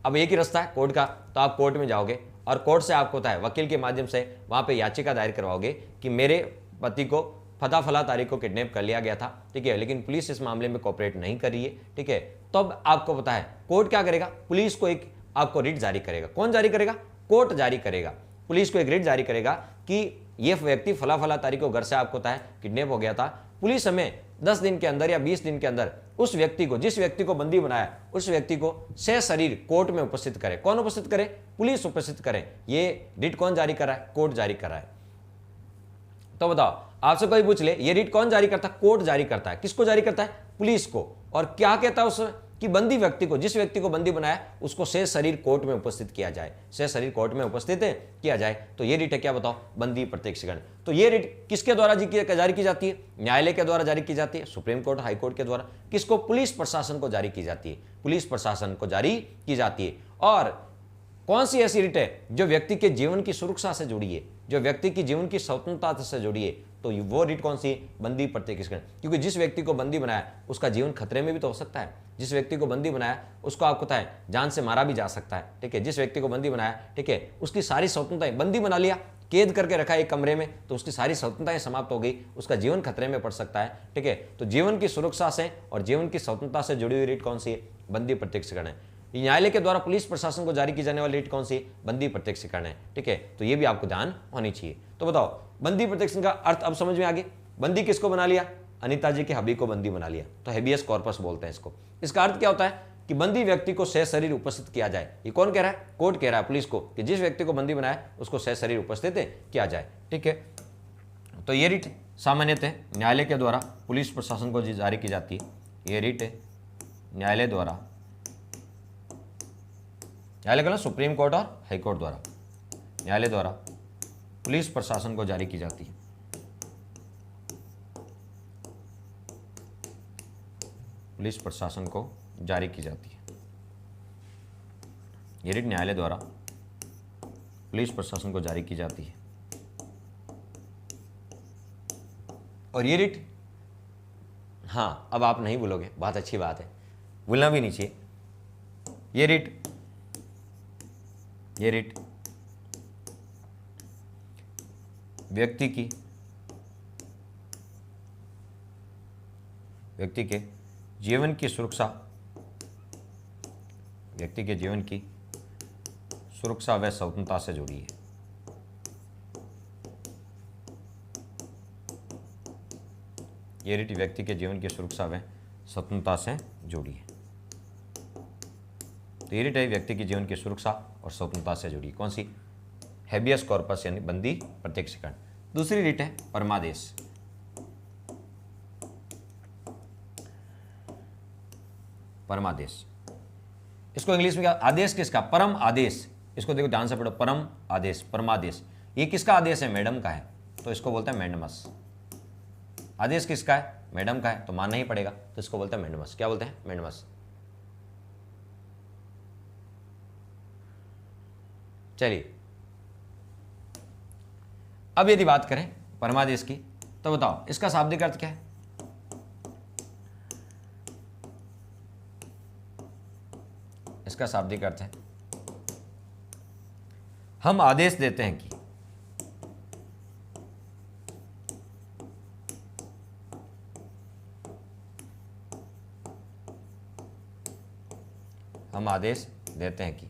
अब एक ही रास्ता है कोर्ट का, तो आप कोर्ट में जाओगे और कोर्ट से आपको होता है वकील के माध्यम से वहां पे याचिका दायर करवाओगे कि मेरे पति को फला तारीख को किडनैप कर लिया गया था, ठीक है, लेकिन पुलिस इस मामले में कोऑपरेट नहीं कर रही है, ठीक है। तब आपको पता है कोर्ट क्या करेगा? पुलिस को एक आपको रिट जारी करेगा। कौन जारी करेगा? कोर्ट जारी करेगा। पुलिस को एक रिट जारी करेगा कि ये व्यक्ति फला तारीख को घर से आपको होता है किडनैप हो गया था। पुलिस हमें 10 दिन के अंदर या 20 दिन के अंदर उस व्यक्ति को, जिस व्यक्ति को बंदी बनाया, उस व्यक्ति को सशरीर कोर्ट में उपस्थित करे। कौन उपस्थित करे? पुलिस उपस्थित करे। ये रिट कौन जारी कर रहा है? कोर्ट जारी कर रहा है। तो बताओ, आपसे कोई पूछ ले ये रिट कौन जारी करता है? कोर्ट जारी करता है। किसको जारी करता है? पुलिस को। और क्या कहता है उस कि बंदी व्यक्ति को, जिस व्यक्ति को बंदी बनाया, उसको सशरीर कोर्ट में उपस्थित किया जाए, सशरीर कोर्ट में उपस्थित किया जाए। तो ये रिट है क्या? बताओ, बंदी प्रत्यक्षीकरण। तो ये रिट किसके द्वारा जारी की जाती है? न्यायालय के द्वारा जारी की जाती है, सुप्रीम कोर्ट, हाई कोर्ट के द्वारा। किसको? पुलिस प्रशासन को जारी की जाती है, पुलिस प्रशासन को जारी की जाती है। और कौन सी ऐसी रिट है जो व्यक्ति के जीवन की सुरक्षा से जुड़ी है, जो व्यक्ति की जीवन की स्वतंत्रता से जुड़ी है? तो वो रिट कौन सी? बंदी प्रत्यक्षीकरण। क्योंकि जिस व्यक्ति को बंदी बनाया उसका जीवन खतरे में भी तो हो सकता है। जिस व्यक्ति को बंदी बनाया उसको आपको पता है जान से मारा भी जा सकता है, ठीक है। जिस व्यक्ति को बंदी बनाया, ठीक है, उसकी सारी स्वतंत्रताएं, बंदी बना लिया, कैद करके रखा एक कमरे में, तो उसकी सारी स्वतंत्रताएं समाप्त हो गई, उसका जीवन खतरे में पड़ सकता है, ठीक है। तो जीवन की सुरक्षा से और जीवन की स्वतंत्रता से जुड़ी हुई रिट कौन सी है? बंदी प्रत्यक्षीकरण है। न्यायालय के द्वारा पुलिस प्रशासन को जारी की जाने वाली रिट कौन सी? बंदी प्रत्यक्षीकरण है, ठीक है। तो ये भी आपको ध्यान होनी चाहिए। तो बताओ, बंदी प्रत्यक्षीकरण का अर्थ अब समझ में आ गया। बंदी किसको बना लिया? अनीता जी के हबी को बंदी बना लिया, तो हेबियस कॉर्पस बोलते हैं इसको। इसका अर्थ क्या होता है? कि बंदी व्यक्ति को सशरीर उपस्थित किया जाए। ये कौन कह रहा है? कोर्ट कह रहा है पुलिस को कि जिस व्यक्ति को बंदी बनाया उसको सशरीर उपस्थित किया जाए, ठीक है। तो ये रिट सामान्यतः न्यायालय के द्वारा पुलिस प्रशासन को जारी की जाती है। ये रिट न्यायालय द्वारा, न्यायालय का सुप्रीम कोर्ट और हाई कोर्ट द्वारा, न्यायालय द्वारा पुलिस प्रशासन को जारी की जाती है। पुलिस प्रशासन को जारी की जाती है। ये रिट न्यायालय द्वारा पुलिस प्रशासन को जारी की जाती है। और ये रिट, हाँ अब आप नहीं भूलोगे, बहुत अच्छी बात है, भूलना भी नहीं चाहिए। ये रिट व्यक्ति के जीवन की सुरक्षा, व्यक्ति के जीवन की सुरक्षा व स्वतंत्रता से जुड़ी है। ये रिट व्यक्ति के जीवन की सुरक्षा व स्वतंत्रता से जुड़ी है। तो ये रिट है व्यक्ति के जीवन की सुरक्षा और स्वतंत्रता से जुड़ी। कौन सी? हेबियस कॉर्पस यानी बंदी प्रत्यक्षीकरण। दूसरी रिट है परमादेश। परमादेश, इसको इंग्लिश में क्या? आदेश किसका? परम आदेश। इसको देखो ध्यान से पढ़ो, परम आदेश, परमादेश। ये किसका आदेश है? मैडम का है, तो इसको बोलते हैं मैंडमस। आदेश किसका है? मैडम का है, तो मानना ही पड़ेगा, तो इसको बोलते हैं मैंडमस। क्या बोलते हैं? मैंडमस। चलिए, अब यदि बात करें परमादेश की, तो बताओ इसका शाब्दिक अर्थ क्या है? इसका शाब्दिक अर्थ है हम आदेश देते हैं कि हम आदेश देते हैं कि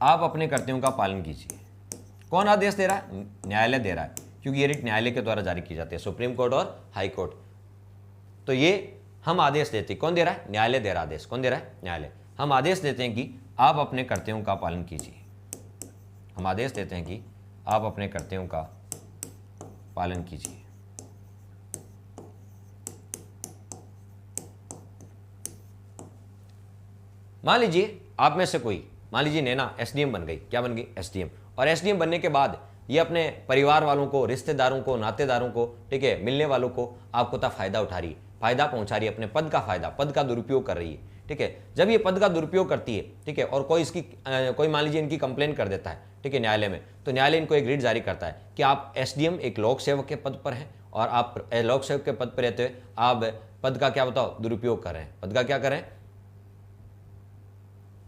आप अपने कर्तव्यों का पालन कीजिए। कौन आदेश दे रहा है? न्यायालय दे रहा है, क्योंकि ये रिट न्यायालय के द्वारा जारी की जाती है, सुप्रीम कोर्ट और हाई कोर्ट। तो ये हम आदेश देते हैं, कौन दे रहा है? न्यायालय दे रहा है आदेश। कौन दे रहा है? न्यायालय। हम आदेश देते हैं कि आप अपने कर्तव्यों का पालन कीजिए। हम आदेश देते हैं कि आप अपने कर्तव्यों का पालन कीजिए। मान लीजिए आप में से कोई, मान लीजिए नैना एसडीएम बन गई, क्या बन गई, एसडीएम, और एसडीएम बनने के बाद ये अपने परिवार वालों को, रिश्तेदारों को, नातेदारों को, ठीक है, मिलने वालों को आपको तब फायदा उठा रही है, फायदा पहुंचा रही है, अपने पद का फायदा, पद का दुरुपयोग कर रही है, ठीक है। जब ये पद का दुरुपयोग करती है, ठीक है, और कोई इसकी कोई मान लीजिए इनकी कंप्लेन कर देता है, ठीक है, न्यायालय में, तो न्यायालय इनको एक रिट जारी करता है कि आप एसडीएम एक लोक सेवक के पद पर हैं और आप लोक सेवक के पद पर रहते हुए आप पद का क्या बताओ, दुरुपयोग कर रहे हैं, पद का क्या कर रहे हैं,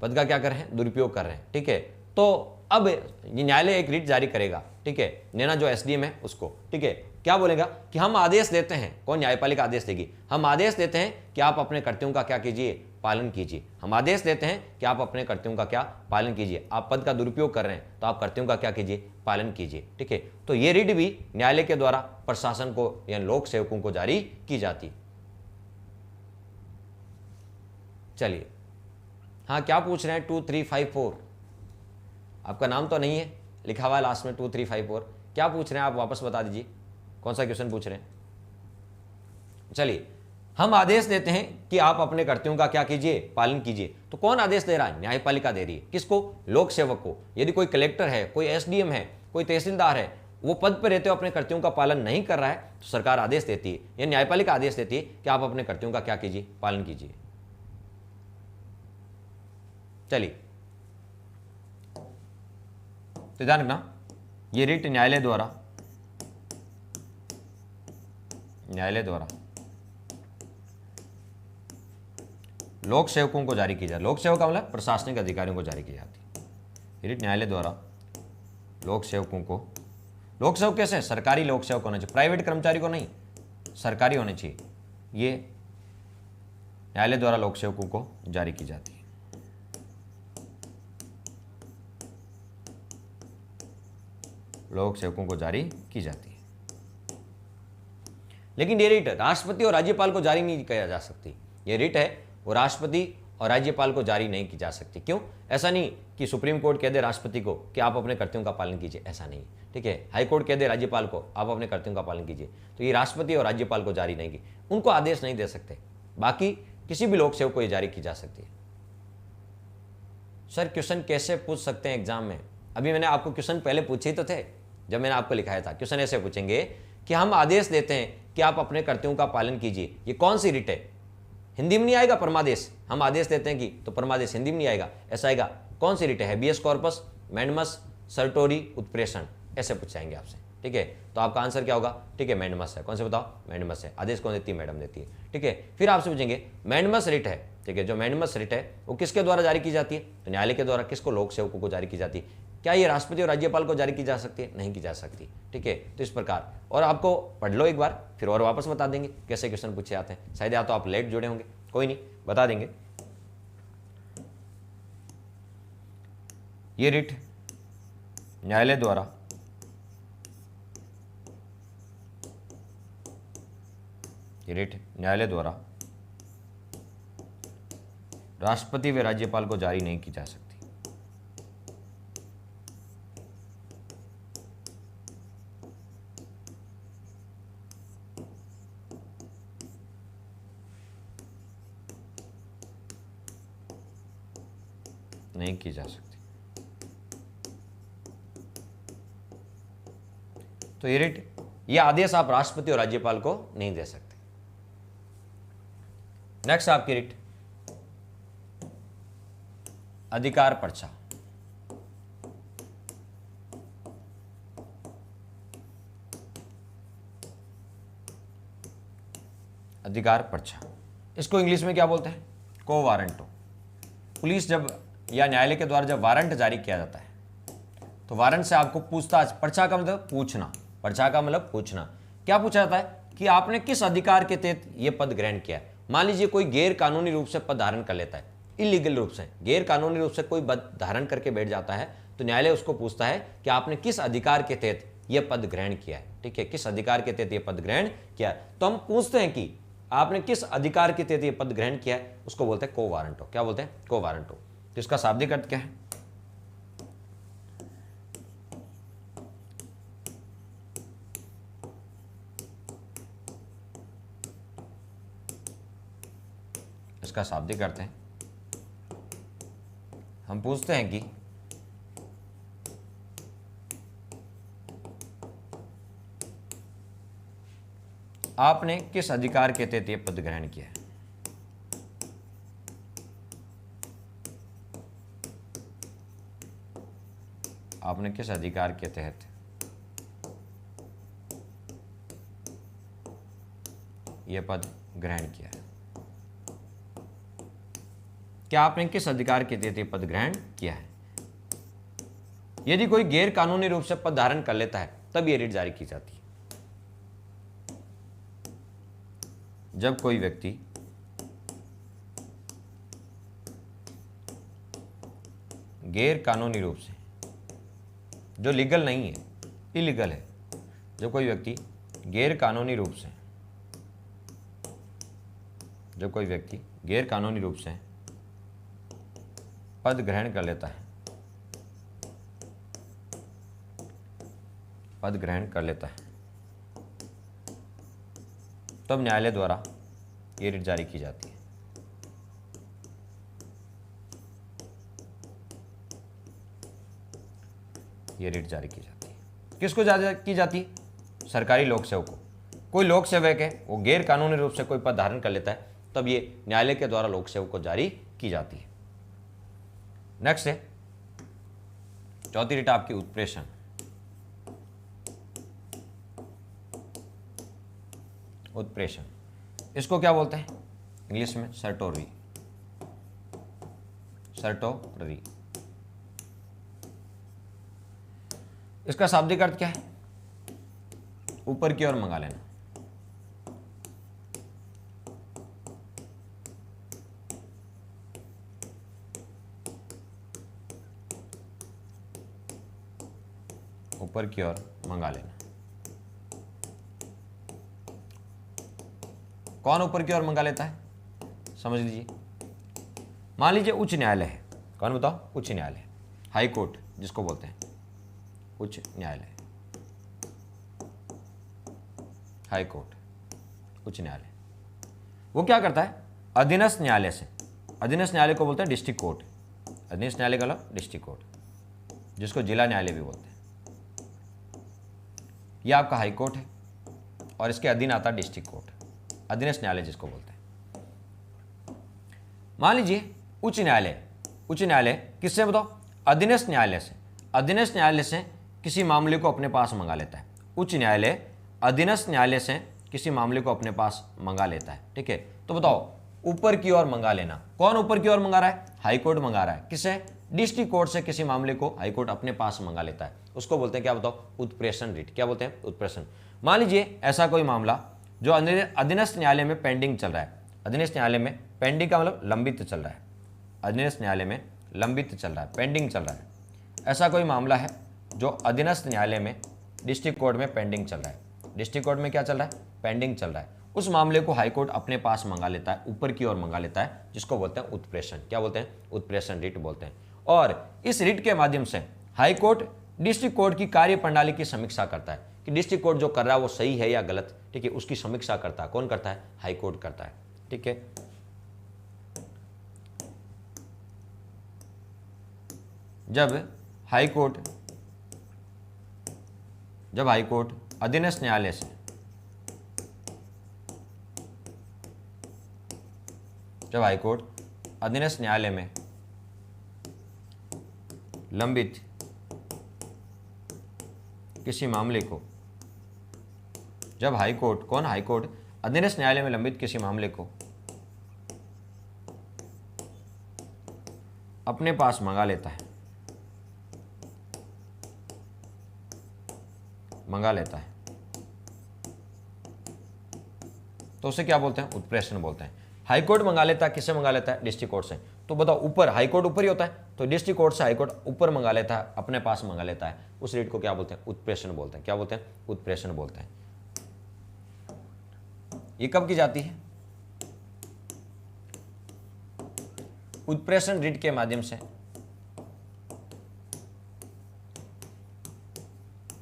पद का क्या कर रहे हैं, दुरुपयोग कर रहे हैं, ठीक है। तो अब ये न्यायालय एक रिट जारी करेगा, ठीक है, नैना जो एसडीएम है उसको, ठीक है, क्या बोलेगा कि हम आदेश देते हैं, कौन, न्यायपालिका आदेश देगी, हम आदेश देते हैं कि आप अपने कर्तव्यों का क्या कीजिए, पालन कीजिए, हम आदेश देते हैं कि आप अपने कर्तव्यों का क्या पालन कीजिए, आप पद का दुरुपयोग कर रहे हैं तो आप कर्तव्यों का क्या कीजिए, पालन कीजिए, ठीक है। तो ये रिट भी न्यायालय के द्वारा प्रशासन को या लोक सेवकों को जारी की जाती। चलिए, हाँ क्या पूछ रहे हैं, 2354, आपका नाम तो नहीं है लिखा हुआ है लास्ट में 2354, क्या पूछ रहे हैं आप वापस बता दीजिए, कौन सा क्वेश्चन पूछ रहे हैं। चलिए, हम आदेश देते हैं कि आप अपने कर्तव्यों का क्या कीजिए, पालन कीजिए, तो कौन आदेश दे रहा है, न्यायपालिका दे रही है, किसको, लोक सेवक को। यदि कोई कलेक्टर है, कोई एसडीएम है, कोई तहसीलदार है, वो पद पर रहते हुए अपने कर्तव्यों का पालन नहीं कर रहा है तो सरकार आदेश देती है या न्यायपालिका आदेश देती है कि आप अपने कर्तव्यों का क्या कीजिए, पालन कीजिए। चलिए, तो ध्यान रखना, ये रिट न्यायालय द्वारा लोक सेवकों को जारी की जाती, लोक सेवक का मतलब प्रशासनिक अधिकारियों को जारी की जाती है। रिट न्यायालय द्वारा लोक सेवकों को, लोक सेवक कैसे, सरकारी लोक सेवक होने चाहिए, प्राइवेट कर्मचारी को नहीं, सरकारी होने चाहिए, ये न्यायालय द्वारा लोक सेवकों को जारी की जाती है। लोक सेवकों को जारी की जाती है। लेकिन ये रिट राष्ट्रपति और राज्यपाल को जारी नहीं किया जा सकती, ये रिट है वो राष्ट्रपति और राज्यपाल को जारी नहीं की जा सकती। क्यों, ऐसा नहीं कि सुप्रीम कोर्ट कह दे राष्ट्रपति को कि आप अपने कर्तव्यों का पालन कीजिए, ऐसा नहीं, ठीक है। हाई कोर्ट कह दे राज्यपाल को आप अपने कर्तव्यों का पालन कीजिए, तो ये राष्ट्रपति और राज्यपाल को जारी नहीं की, उनको आदेश नहीं दे सकते, बाकी किसी भी लोक सेवक को ये जारी की जा सकती है। सर क्वेश्चन कैसे पूछ सकते हैं एग्जाम में, अभी मैंने आपको क्वेश्चन पहले पूछे ही तो थे जब मैंने आपको लिखाया था। क्वेश्चन ऐसे पूछेंगे कि हम आदेश देते हैं कि आप अपने कर्तव्यों का पालन कीजिए, ये कौन सी रिट है, हिंदी में नहीं आएगा परमादेश, हम आदेश देते हैं कि, तो परमादेश हिंदी में नहीं आएगा, ऐसा आएगा कौन सी रिट है, हैबियस कॉर्पस, मैंडमस, सर्टोरी, उत्प्रेषण, ऐसे पूछाएंगे आपसे, ठीक है। तो आपका आंसर क्या होगा, ठीक है, मैंडमस है, कौन से बताओ, मैंडमस है। आदेश कौन देती है, मैडम देती है, ठीक है। फिर आपसे पूछेंगे मैंडमस रिट है, ठीक है, जो मैंडमस रिट है वो किसके द्वारा जारी की जाती है, तो न्यायालय के द्वारा, किसको, लोक सेवकों को जारी की जाती है। क्या ये राष्ट्रपति और राज्यपाल को जारी की जा सकती है, नहीं की जा सकती, ठीक है। तो इस प्रकार, और आपको पढ़ लो एक बार, फिर और वापस बता देंगे कैसे क्वेश्चन पूछे जाते हैं, शायद या तो आप लेट जुड़े होंगे, कोई नहीं, बता देंगे। ये रिट न्यायालय द्वारा राष्ट्रपति व राज्यपाल को जारी नहीं की जा सकती। नहीं की जा सकती। तो ये रिट, ये आदेश आप राष्ट्रपति और राज्यपाल को नहीं दे सकते। नेक्स्ट आपकी रिट अधिकार पर्चा। अधिकार पर्चा, इसको इंग्लिश में क्या बोलते हैं, को वारंटो। पुलिस जब या न्यायालय के द्वारा जब वारंट जारी किया जाता है तो वारंट से आपको पूछताछ, पर्चा का मतलब पूछना, पर्चा का मतलब पूछना, क्या पूछा जाता है कि आपने किस अधिकार के तहत यह पद ग्रहण किया है। मान लीजिए कोई गैर कानूनी रूप से पद धारण कर लेता है, इलीगल रूप से, गैर कानूनी रूप से कोई पद धारण करके बैठ जाता है, तो न्यायालय उसको पूछता है कि आपने किस अधिकार के तहत यह पद ग्रहण किया है, ठीक है, किस अधिकार के तहत यह पद ग्रहण किया है। तो हम पूछते हैं कि आपने किस अधिकार के तहत यह पद ग्रहण किया है, उसको बोलते हैं को वारंटो। क्या बोलते हैं, को वारंटो। तो इसका शाब्दिक अर्थ क्या है, इसका शाब्दिक अर्थ है हम पूछते हैं कि आपने किस अधिकार के तहत यह पद ग्रहण किया है। आपने किस अधिकार के तहत यह पद ग्रहण किया है। क्या आपने किस अधिकार के तहत यह पद ग्रहण किया है। यदि कोई गैर कानूनी रूप से पद धारण कर लेता है तब यह रिट जारी की जाती है। जब कोई व्यक्ति गैर कानूनी रूप से, जो लीगल नहीं है, इलीगल है, जब कोई व्यक्ति गैर कानूनी रूप से, जब कोई व्यक्ति गैर कानूनी रूप से पद ग्रहण कर लेता है, पद ग्रहण कर लेता है, तब न्यायालय द्वारा ये रिट जारी की जाती है। ये रिट जारी की जाती है। किसको जारी की जाती है। सरकारी लोक सेवक को। कोई लोक सेवक है वो गैर कानूनी रूप से कोई पद धारण कर लेता है तब ये न्यायालय के द्वारा लोक सेवक को जारी की जाती है। नेक्स्ट है चौथी रिट आपकी उत्प्रेषण। उत्प्रेषण इसको क्या बोलते हैं इंग्लिश में सर्टोरी। सर्टोरी इसका शाब्दिक अर्थ क्या है। ऊपर की ओर मंगा लेना। ऊपर की ओर मंगा लेना। कौन ऊपर की ओर मंगा लेता है समझ लीजिए। मान लीजिए उच्च न्यायालय है। कौन बताओ। उच्च न्यायालय, हाई कोर्ट जिसको बोलते हैं उच्च न्यायालय, हाई कोर्ट, उच्च न्यायालय। वो क्या करता है अधीनस्थ न्यायालय से, अधीनस्थ न्यायालय को बोलते हैं डिस्ट्रिक्ट कोर्ट। अधीनस्थ न्यायालय का मतलब डिस्ट्रिक्ट कोर्ट जिसको जिला न्यायालय भी बोलते हैं। ये आपका हाई कोर्ट है और इसके अधीन आता है डिस्ट्रिक्ट कोर्ट, अधीनस्थ न्यायालय जिसको बोलते हैं। मान लीजिए उच्च न्यायालय, उच्च न्यायालय किससे बताओ अधीनस्थ न्यायालय से, अधीनस्थ न्यायालय से किसी मामले को अपने पास मंगा लेता है। उच्च न्यायालय अधीनस्थ न्यायालय से किसी मामले को अपने पास मंगा लेता है। ठीक है, तो बताओ ऊपर की ओर मंगा लेना। कौन ऊपर की ओर मंगा रहा है हाई कोर्ट मंगा रहा है। किसे डिस्ट्रिक्ट कोर्ट से किसी मामले को हाई कोर्ट अपने पास मंगा लेता है, उसको बोलते हैं क्या बताओ उत्प्रेषण रिट। क्या बोलते हैं उत्प्रेषण। मान लीजिए ऐसा कोई मामला जो अधीनस्थ न्यायालय में पेंडिंग चल रहा है। अधीनस्थ न्यायालय में पेंडिंग का मतलब लंबित चल रहा है। अधीनस्थ न्यायालय में लंबित चल रहा है, पेंडिंग चल रहा है। ऐसा कोई मामला है जो अधीनस्थ न्यायालय में डिस्ट्रिक्ट कोर्ट में पेंडिंग चल रहा है। डिस्ट्रिक्ट कोर्ट में क्या चल रहा है पेंडिंग चल रहा है। उस मामले को हाई कोर्ट अपने पास मंगा लेता है, ऊपर की ओर मंगा लेता है, जिसको बोलते हैं उत्प्रेषण। क्या बोलते हैं उत्प्रेषण रिट बोलते हैं। और इस रिट के माध्यम से हाई कोर्ट डिस्ट्रिक्ट कोर्ट की कार्य प्रणाली की समीक्षा करता है कि डिस्ट्रिक्ट कोर्ट जो कर रहा है वो सही है या गलत। ठीक है, उसकी समीक्षा करता है। कौन करता है हाई कोर्ट करता है। ठीक है, जब हाई कोर्ट अधीनस्थ न्यायालय से, जब हाई कोर्ट अधीनस्थ न्यायालय में लंबित किसी मामले को, जब हाई कोर्ट अधीनस्थ न्यायालय में लंबित किसी मामले को अपने पास मंगा लेता है, तो उसे क्या बोलते हैं उत्प्रेषण बोलते हैं। हाई कोर्ट मंगा लेता है, किससे मंगा लेता है डिस्ट्रिक्ट कोर्ट से। तो बताओ ऊपर हाई कोर्ट ऊपर ही होता है, तो डिस्ट्रिक्ट कोर्ट से हाई कोर्ट ऊपर मंगा लेता है, अपने पास मंगा लेता है। उस रिट को क्या बोलते हैं उत्प्रेषण बोलते हैं। क्या बोलते हैं उत्प्रेषण बोलते हैं। ये कब की जाती है उत्प्रेषण रिट के माध्यम से,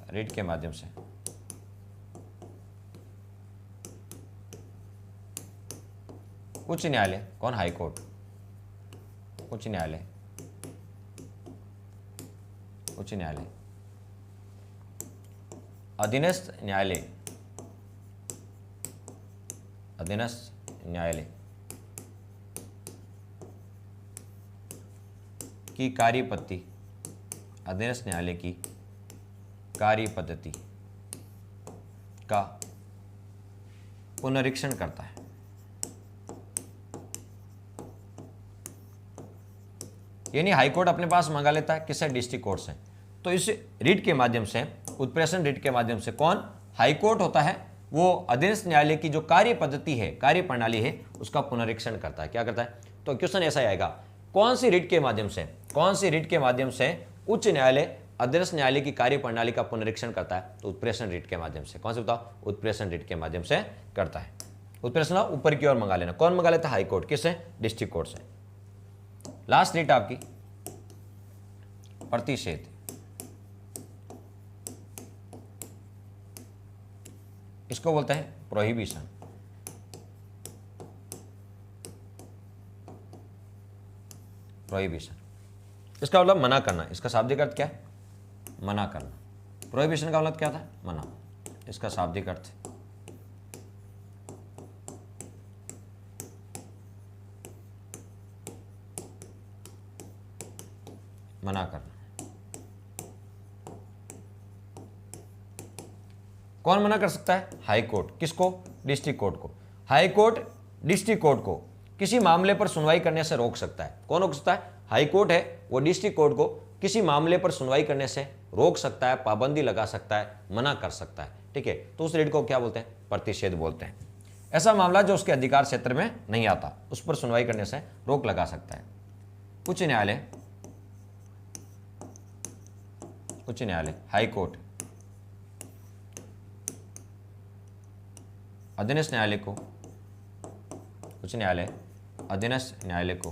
रिट के माध्यम से उच्च न्यायालय, कौन हाई कोर्ट, उच्च न्यायालय उच्च न्यायालय, अधीनस्थ न्यायालय, अधीनस्थ न्यायालय की कार्यपद्धति, अधीनस्थ न्यायालय की कार्यपद्धति का पुनरीक्षण करता है। यानी हाईकोर्ट अपने पास मंगा लेता है किससे, डिस्ट्रिक्ट कोर्ट से। तो इस रिट के माध्यम से, उत्प्रेषण रिट के माध्यम से कौन, हाईकोर्ट होता है, वो अधीनस्थ न्यायालय की जो कार्य पद्धति है, कार्य प्रणाली है, उसका पुनरीक्षण करता है। क्या करता है? तो क्वेश्चन ऐसा ही आएगा, कौन सी रिट के माध्यम से, कौन सी रिट के माध्यम से उच्च न्यायालय अधीनस्थ न्यायालय की कार्य प्रणाली का पुनरीक्षण करता है? तो उत्प्रेषण रिट के माध्यम से। कौन से बताओ? उत्प्रेषण रिट के माध्यम से करता है। उत्प्रेषण ऊपर की ओर मंगा लेना। कौन मंगा लेता है? हाईकोर्ट। किससे? डिस्ट्रिक्ट कोर्ट से। लास्ट रिट आपकी प्रतिषेध, इसको बोलते हैं प्रोहिबिशन। प्रोहिबिशन इसका मतलब मना करना। इसका शाब्दिक अर्थ क्या है? मना करना। प्रोहिबिशन का मतलब क्या था? मना। इसका शाब्दिक अर्थ मना करना। कौन मना कर सकता है? High court. किसको? डिस्ट्रिक्ट कोर्ट को। हाई कोर्ट डिस्ट्रिक्ट कोर्ट को किसी मामले पर सुनवाई करने से रोक सकता है। कौन रोक सकता है? हाई कोर्ट है, वो डिस्ट्रिक्ट कोर्ट को किसी मामले पर सुनवाई करने से रोक सकता है, पाबंदी लगा सकता है, मना कर सकता है। ठीक है, तो उस रिट को क्या बोलते हैं? प्रतिषेध बोलते हैं। ऐसा मामला जो उसके अधिकार क्षेत्र में नहीं आता, उस पर सुनवाई करने से रोक लगा सकता है। उच्च न्यायालय, उच्च न्यायालय, हाई कोर्ट अधीनस्थ न्यायालय को, उच्च न्यायालय अधीनस्थ न्यायालय को,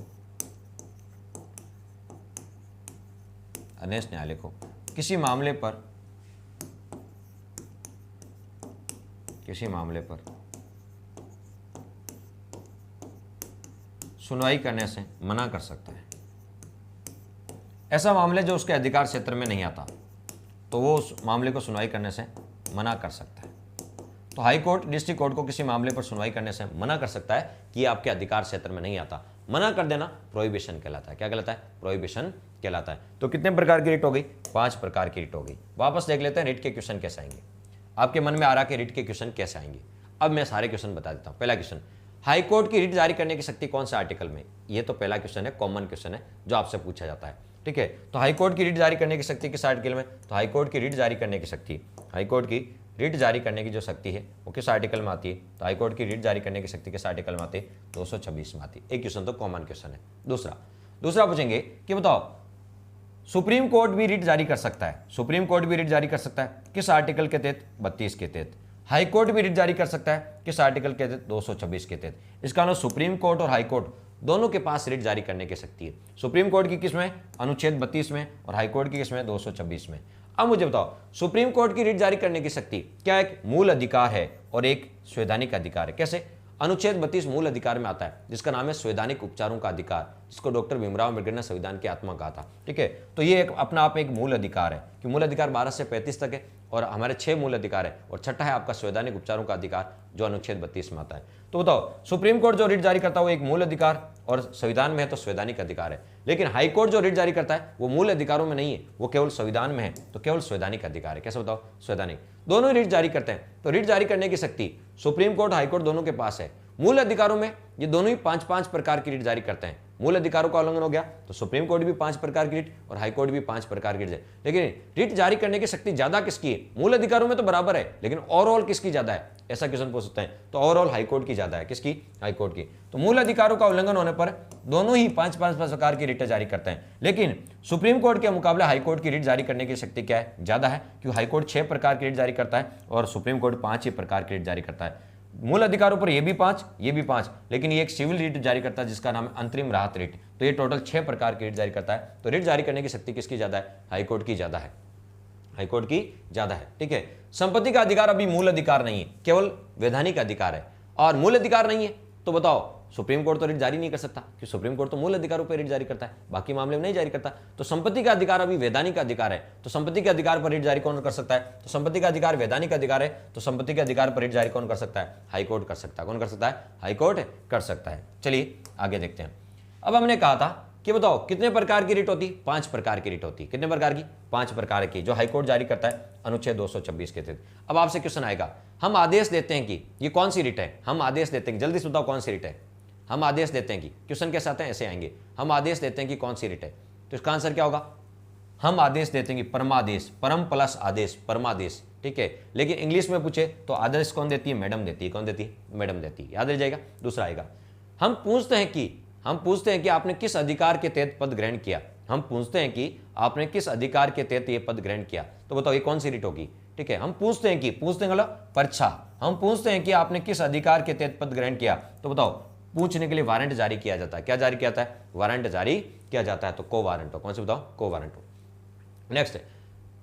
अधीनस्थ न्यायालय को किसी मामले पर, किसी मामले पर सुनवाई करने से मना कर सकता है। ऐसा मामले जो उसके अधिकार क्षेत्र में नहीं आता, तो वो उस मामले को सुनवाई करने से मना कर सकता है। तो हाई कोर्ट डिस्ट्रिक्ट कोर्ट को किसी मामले पर सुनवाई करने से मना कर सकता है कि ये आपके अधिकार क्षेत्र में नहीं आता। मना कर देना प्रोहिबिशन कहलाता है। क्या कहलाता है? प्रोहिबिशन कहलाता है। तो कितने प्रकार की रिट हो गई? 5 प्रकार की रिट हो गई। वापस देख लेते हैं रिट के क्वेश्चन कैसे आएंगे। आपके मन में आ रहा कि रिट के क्वेश्चन कैसे आएंगे। अब मैं सारे क्वेश्चन बता देता हूँ। पहला क्वेश्चन, हाई कोर्ट की रिट जारी करने की शक्ति कौन से आर्टिकल में? ये तो पहला क्वेश्चन है, कॉमन क्वेश्चन है जो आपसे पूछा जाता है। ठीक है, तो हाई कोर्ट की रिट जारी करने की शक्ति किस आर्टिकल में? तो हाई कोर्ट की रिट जारी करने की शक्ति, हाई कोर्ट की रिट जारी करने की जो शक्ति है वो किस आर्टिकल में आती है? तो हाई कोर्ट की रिट जारी करने की शक्ति किस आर्टिकल में आती है? 226 में आती है। एक क्वेश्चन तो कॉमन क्वेश्चन है। दूसरा पूछेंगे कि बताओ सुप्रीम कोर्ट भी रिट जारी कर सकता है। सुप्रीम कोर्ट भी रिट जारी कर सकता है किस आर्टिकल के तहत? 32 के तहत। हाई कोर्ट भी रिट जारी कर सकता है किस आर्टिकल के तहत? 226 के तहत। इसका मतलब सुप्रीम कोर्ट और हाई कोर्ट दोनों के पास रिट जारी करने की शक्ति है। सुप्रीम कोर्ट की किस में? अनुच्छेद 32 में, और हाई कोर्ट की किस में? 226 में। अब मुझे बताओ सुप्रीम कोर्ट की रिट जारी करने की शक्ति क्या एक मूल अधिकार है और एक संवैधानिक अधिकार है? कैसे? अनुच्छेद 32 मूल अधिकार में आता है जिसका नाम है संवैधानिक उपचारों का अधिकार, जिसको डॉक्टर भीमराव अम्बेडकर ने संविधान की आत्मा कहा था। ठीक है, तो ये एक अपना आप एक मूल अधिकार है कि मूल अधिकार 12 से 35 तक है और हमारे 6 मूल अधिकार है, और छठा है आपका संवैधानिक उपचारों का अधिकार जो अनुच्छेद 32 में आता है। तो बताओ सुप्रीम कोर्ट जो रिट जारी करता है वो एक मूल अधिकार और संविधान में है तो संवैधानिक अधिकार है, लेकिन हाई कोर्ट जो रिट जारी करता है वो मूल अधिकारों में नहीं है, वो केवल संविधान में है, तो केवल संवैधानिक अधिकार है। कैसे बताओ? संवैधानिक। दोनों ही रिट जारी करते हैं, तो रिट जारी करने की शक्ति सुप्रीम कोर्ट हाई कोर्ट दोनों के पास है। मूल अधिकारों में ये दोनों ही 5-5 प्रकार की रिट जारी करते हैं। मूल अधिकारों का उल्लंघन हो गया तो सुप्रीम कोर्ट भी 5 प्रकार की रिट और हाई कोर्ट भी 5 प्रकार की रिट। लेकिन रिट जारी करने की शक्ति ज्यादा किसकी है? मूल अधिकारों में तो बराबर है, लेकिन ओवरऑल किसकी ज्यादा है? ऐसा क्वेश्चन पूछ सकते हैं। तो ओवरऑल हाई कोर्ट की ज्यादा है। किसकी? हाई कोर्ट की। तो मूल अधिकारों का उल्लंघन होने पर दोनों ही 5-5 प्रकार की रिट जारी करते हैं, लेकिन सुप्रीम कोर्ट के मुकाबले हाई कोर्ट की रिट जारी करने की शक्ति क्या है? ज्यादा है, क्योंकि हाई कोर्ट 6 प्रकार की रिट जारी करता है और सुप्रीम कोर्ट 5 ही प्रकार की रिट जारी करता है। मूल अधिकारों पर ये भी 5, ये भी 5, लेकिन ये एक सिविल रिट जारी करता है जिसका नाम है अंतरिम राहत रिट। तो ये टोटल 6 प्रकार की रिट जारी करता है। तो रिट जारी करने की शक्ति किसकी ज्यादा है? हाई कोर्ट की ज्यादा है। हाई कोर्ट की ज्यादा है। ठीक है, संपत्ति का अधिकार अभी मूल अधिकार नहीं है, केवल वैधानिक अधिकार है। और मूल अधिकार नहीं है तो बताओ सुप्रीम कोर्ट तो रिट जारी नहीं कर सकता, क्योंकि सुप्रीम कोर्ट तो मूल अधिकारों पर रिट जारी करता है, बाकी मामले में नहीं जारी करता। तो संपत्ति का अधिकार अभी वैधानिक अधिकार है, तो संपत्ति के अधिकार पर रिट जारी कौन कर सकता है? तो संपत्ति का अधिकार वैधानिक अधिकार है, तो संपत्ति के अधिकार पर रिट जारी कौन कर सकता है? हाईकोर्ट कर सकता है। कौन कर सकता है? हाईकोर्ट कर सकता है। चलिए आगे देखते हैं। अब हमने कहा था कि बताओ कितने प्रकार की रिट होती? 5 प्रकार की रिट होती। कितने प्रकार की? 5 प्रकार की, जो हाईकोर्ट जारी करता है अनुच्छेद 226 के तहत। अब आपसे क्वेश्चन आएगा, हम आदेश देते हैं कि ये कौन सी रिट है, हम आदेश देते हैं, जल्दी से बताओ कौन सी रिट है। हम आदेश देते हैं कि, क्वेश्चन कैसे आते हैं ऐसे आएंगे, हम आदेश देते हैं कि कौन सी रिट है, तो इसका आंसर क्या होगा? हम आदेश देते हैं कि परमादेश, परम प्लस आदेश, परमादेश, ठीक है। लेकिन इंग्लिश में पूछे तो आदेश कौन देती है? मैडम देती है। कौन देती है? मैडम देती है। याद रह जाएगा। दूसरा आएगा, हम पूछते हैं कि आपने किस अधिकार के तहत पद ग्रहण किया। हम पूछते हैं कि आपने किस अधिकार के तहत ये पद ग्रहण किया, तो बताओ ये कौन सी रिट होगी? ठीक है। हम पूछते हैं मतलब परीक्षा, हम पूछते हैं कि आपने किस अधिकार के तहत पद ग्रहण किया, तो बताओ पूछने के लिए वारंट जारी किया जाता है। क्या जारी किया जाता है? वारंट जारी किया जाता है। तो को वारंट हो। कौन से बताओ? को वारंट हो। नेक्स्ट,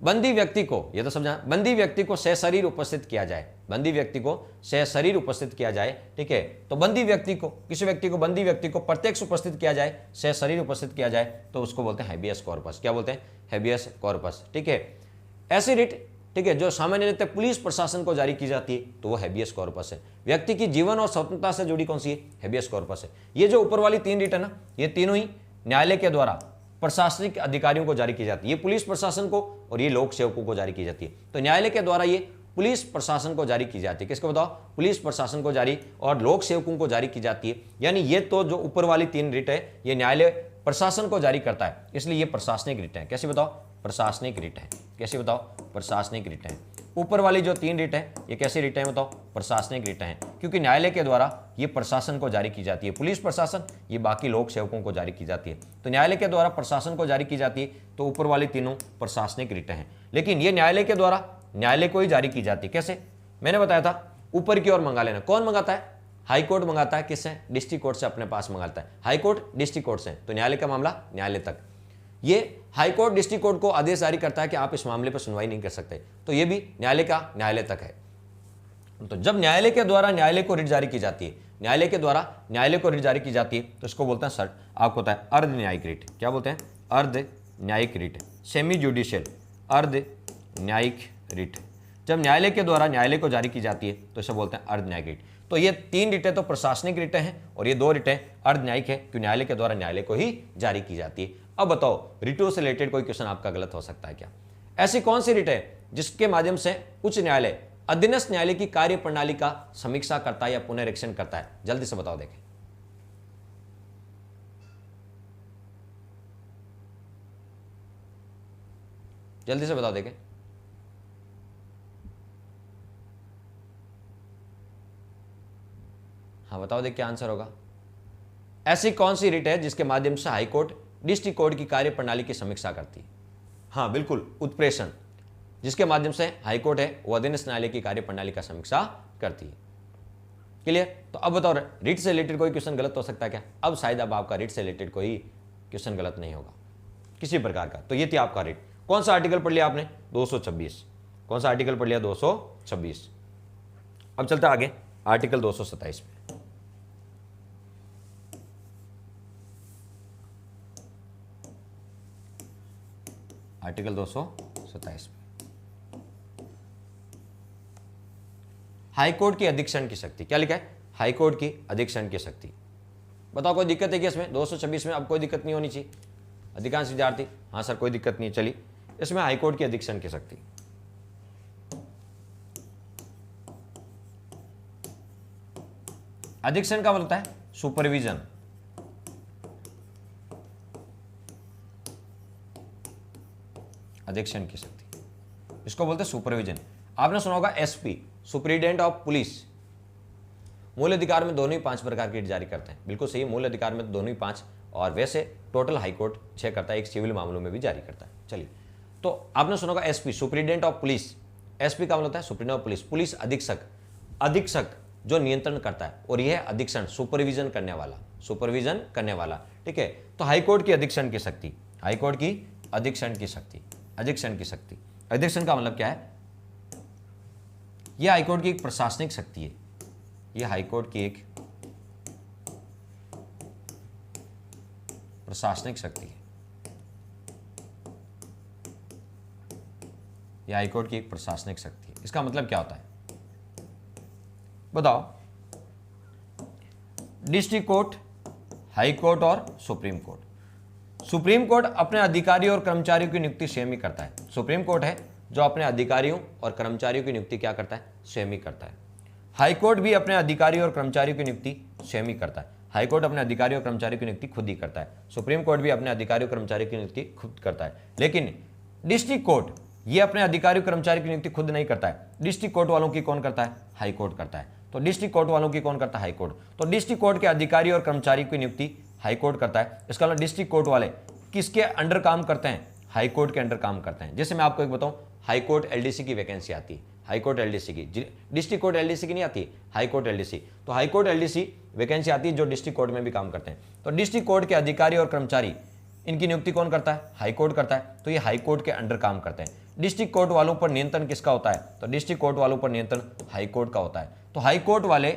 बंदी व्यक्ति को, ये तो समझा, बंदी व्यक्ति को सशरीर उपस्थित किया जाए। बंदी व्यक्ति को सशरीर उपस्थित किया जाए, ठीक है। तो बंदी व्यक्ति को, किसी व्यक्ति को, बंदी व्यक्ति को प्रत्यक्ष उपस्थित किया जाए, सशरीर उपस्थित किया जाए, तो उसको बोलते हैं हैबियस कॉर्पस। क्या बोलते हैं? हैबियस कॉर्पस, ठीक है। ऐसी रिट, ठीक है, जो सामान्यतः पुलिस प्रशासन को जारी की जाती है, तो वो हैबियस कॉर्पस है। व्यक्ति की जीवन और स्वतंत्रता से जुड़ी कौन सी है? हैबियस कॉर्पस है। ये जो ऊपर वाली 3 रिट है ना, ये तीनों ही न्यायालय के द्वारा प्रशासनिक अधिकारियों को जारी की जाती है। ये पुलिस प्रशासन को और ये लोक सेवकों को जारी की जाती है। तो न्यायालय के द्वारा ये पुलिस प्रशासन को जारी की जाती है। किसको बताओ? पुलिस प्रशासन को जारी और लोक सेवकों को जारी की जाती है। यानी ये तो जो ऊपर वाली 3 रिट है, ये न्यायालय प्रशासन को जारी करता है, इसलिए ये प्रशासनिक रिट है। कैसे बताओ? प्रशासनिक रिट है। कैसे बताओ? प्रशासनिक रिट है। ऊपर वाली जो 3 रिट है, ये कैसी रिट है बताओ? प्रशासनिक रिट है, क्योंकि न्यायालय के द्वारा ये प्रशासन को जारी की जाती है। पुलिस प्रशासन ये बाकी लोक सेवकों को जारी की जाती है। तो न्यायालय के द्वारा प्रशासन को जारी की जाती है, तो ऊपर वाली तीनों प्रशासनिक रिट हैं। लेकिन ये न्यायालय के द्वारा न्यायालय को ही जारी की जाती है। कैसे? मैंने बताया था, ऊपर की ओर मंगा लेना। कौन मंगाता है? हाईकोर्ट मंगाता है। किससे? डिस्ट्रिक्ट कोर्ट से अपने पास मंगाता है। हाईकोर्ट डिस्ट्रिक्ट कोर्ट से, तो न्यायालय का मामला न्यायालय तक। ये हाईकोर्ट डिस्ट्रिक्ट कोर्ट को आदेश जारी करता है कि आप इस मामले पर सुनवाई नहीं कर सकते, तो ये भी न्यायालय का न्यायालय तक है। तो जब न्यायालय के द्वारा न्यायालय को रिट जारी की जाती है, न्यायालय के द्वारा न्यायालय को रिट जारी की जाती है, तो इसको बोलते हैं सर, आपको होता है अर्ध न्यायिक रिट। क्या बोलते हैं? अर्ध न्यायिक रिट, सेमी जुडिशियल अर्ध न्यायिक रिट। जब न्यायालय के द्वारा न्यायालय को जारी की जाती है, तो इसे बोलते हैं अर्ध न्यायिक रिट। तो ये 3 रिटें तो प्रशासनिक रिटें हैं और ये 2 रिटें अर्ध न्यायिक है, क्योंकि न्यायालय के द्वारा न्यायालय को ही जारी की जाती है। अब बताओ, रिटों से रिलेटेड कोई क्वेश्चन आपका गलत हो सकता है क्या? ऐसी कौन सी रिट है जिसके माध्यम से उच्च न्यायालय अधीनस्थ न्यायालय की कार्य प्रणाली का समीक्षा करता है या पुनरीक्षण करता है? जल्दी से बताओ, देखें। जल्दी से बताओ, देखें। हाँ बताओ, देख क्या आंसर होगा। ऐसी कौन सी रिट है जिसके माध्यम से हाईकोर्ट डिस्ट्रिक्ट कोर्ट की कार्य प्रणाली की समीक्षा करती है? हाँ बिल्कुल, उत्प्रेषण, जिसके माध्यम से हाईकोर्ट है वो अधीनस्थ न्यायालय की कार्य प्रणाली का समीक्षा करती है। क्लियर? तो अब बताओ, रिट से रिलेटेड कोई क्वेश्चन गलत हो सकता है क्या? अब शायद अब आपका रिट से रिलेटेड कोई क्वेश्चन गलत नहीं होगा किसी प्रकार का। तो ये थी आपका रिट। कौन सा आर्टिकल पढ़ लिया आपने? 226। कौन सा आर्टिकल पढ़ लिया? 226। अब चलते आगे आर्टिकल 227 पे। आर्टिकल 227 में हाईकोर्ट की अधीक्षण की शक्ति। क्या लिखा है? हाईकोर्ट की अधीक्षण की शक्ति। बताओ कोई दिक्कत है क्या इसमें? 226 में अब कोई दिक्कत नहीं होनी चाहिए। अधिकांश विद्यार्थी हाँ सर कोई दिक्कत नहीं है। चलिए, इसमें हाईकोर्ट की अधीक्षण की शक्ति। अधीक्षण का मतलब होता है सुपरविजन। अधीक्षण की शक्ति, इसको बोलते हैं सुपरविजन। आपने सुना होगा एसपी, सुपरिटेंडेंट ऑफ पुलिस। मूल अधिकार में दोनों ही 5 प्रकार की रिट जारी करते हैं। बिल्कुल सही, मूल अधिकार में तो दोनों ही 5, और वैसे टोटल हाईकोर्ट 6 करता है, एक सिविल मामलों में भी जारी करता है। चलिए, तो आपने सुना होगा SP, superintendent of police. SP का मतलब होता है सुपरिटेंडेंट ऑफ पुलिस, पुलिस अधीक्षक। अधीक्षक जो नियंत्रण करता है, और यह अधीक्षण सुपरविजन करने वाला, सुपरविजन करने वाला। ठीक है, तो हाईकोर्ट की अधीक्षण की शक्ति, हाईकोर्ट की अधीक्षण की शक्ति, अधीक्षण की शक्ति। अधीक्षण का मतलब क्या है? यह हाईकोर्ट की एक प्रशासनिक शक्ति है। यह हाईकोर्ट की एक प्रशासनिक शक्ति है, यह हाईकोर्ट की एक प्रशासनिक शक्ति है। इसका मतलब क्या होता है बताओ? डिस्ट्रिक्ट कोर्ट, हाई कोर्ट और सुप्रीम कोर्ट। सुप्रीम कोर्ट अपने अधिकारियों और कर्मचारियों की नियुक्ति स्वयं ही करता है। सुप्रीम कोर्ट है जो अपने अधिकारियों और कर्मचारियों की नियुक्ति क्या करता है? स्वयं ही करता है। हाई कोर्ट भी अपने अधिकारियों और कर्मचारियों की नियुक्ति स्वयं ही करता है। हाई कोर्ट अपने अधिकारियों और कर्मचारियों की नियुक्ति खुद ही करता है। सुप्रीम कोर्ट भी अपने अधिकारियों और कर्मचारियों की नियुक्ति खुद करता है। लेकिन डिस्ट्रिक्ट कोर्ट ये अपने अधिकारियों कर्मचारियों की नियुक्ति खुद नहीं करता है। डिस्ट्रिक्ट कोर्ट वालों की कौन करता है? हाई कोर्ट करता है। तो डिस्ट्रिक्ट कोर्ट वालों की कौन करता है? High court. तो डिस्ट्रिक्ट कोर्ट के अधिकारी और कर्मचारी की नियुक्ति हाई कोर्ट करता है। इसका मतलब डिस्ट्रिक्ट कोर्ट वाले किसके अंडर काम करते हैं? हाई कोर्ट के अंडर काम करते हैं। जैसे मैं आपको एक बताऊं, हाई कोर्ट एलडीसी की वैकेंसी आती है, हाई कोर्ट एलडीसी की, डिस्ट्रिक्ट कोर्ट एलडीसी की नहीं आती, हाई कोर्ट एलडीसी। तो हाई कोर्ट एलडीसी वैकेंसी आती है जो डिस्ट्रिक्ट कोर्ट में भी काम करते हैं। तो डिस्ट्रिक्ट कोर्ट के अधिकारी और कर्मचारी इनकी नियुक्ति कौन करता है? हाई कोर्ट करता है। तो ये हाई कोर्ट के अंडर काम करते हैं। डिस्ट्रिक्ट कोर्ट वालों पर नियंत्रण किसका होता है? तो डिस्ट्रिक्ट कोर्ट वालों पर नियंत्रण हाई कोर्ट का होता है। तो हाई कोर्ट वाले,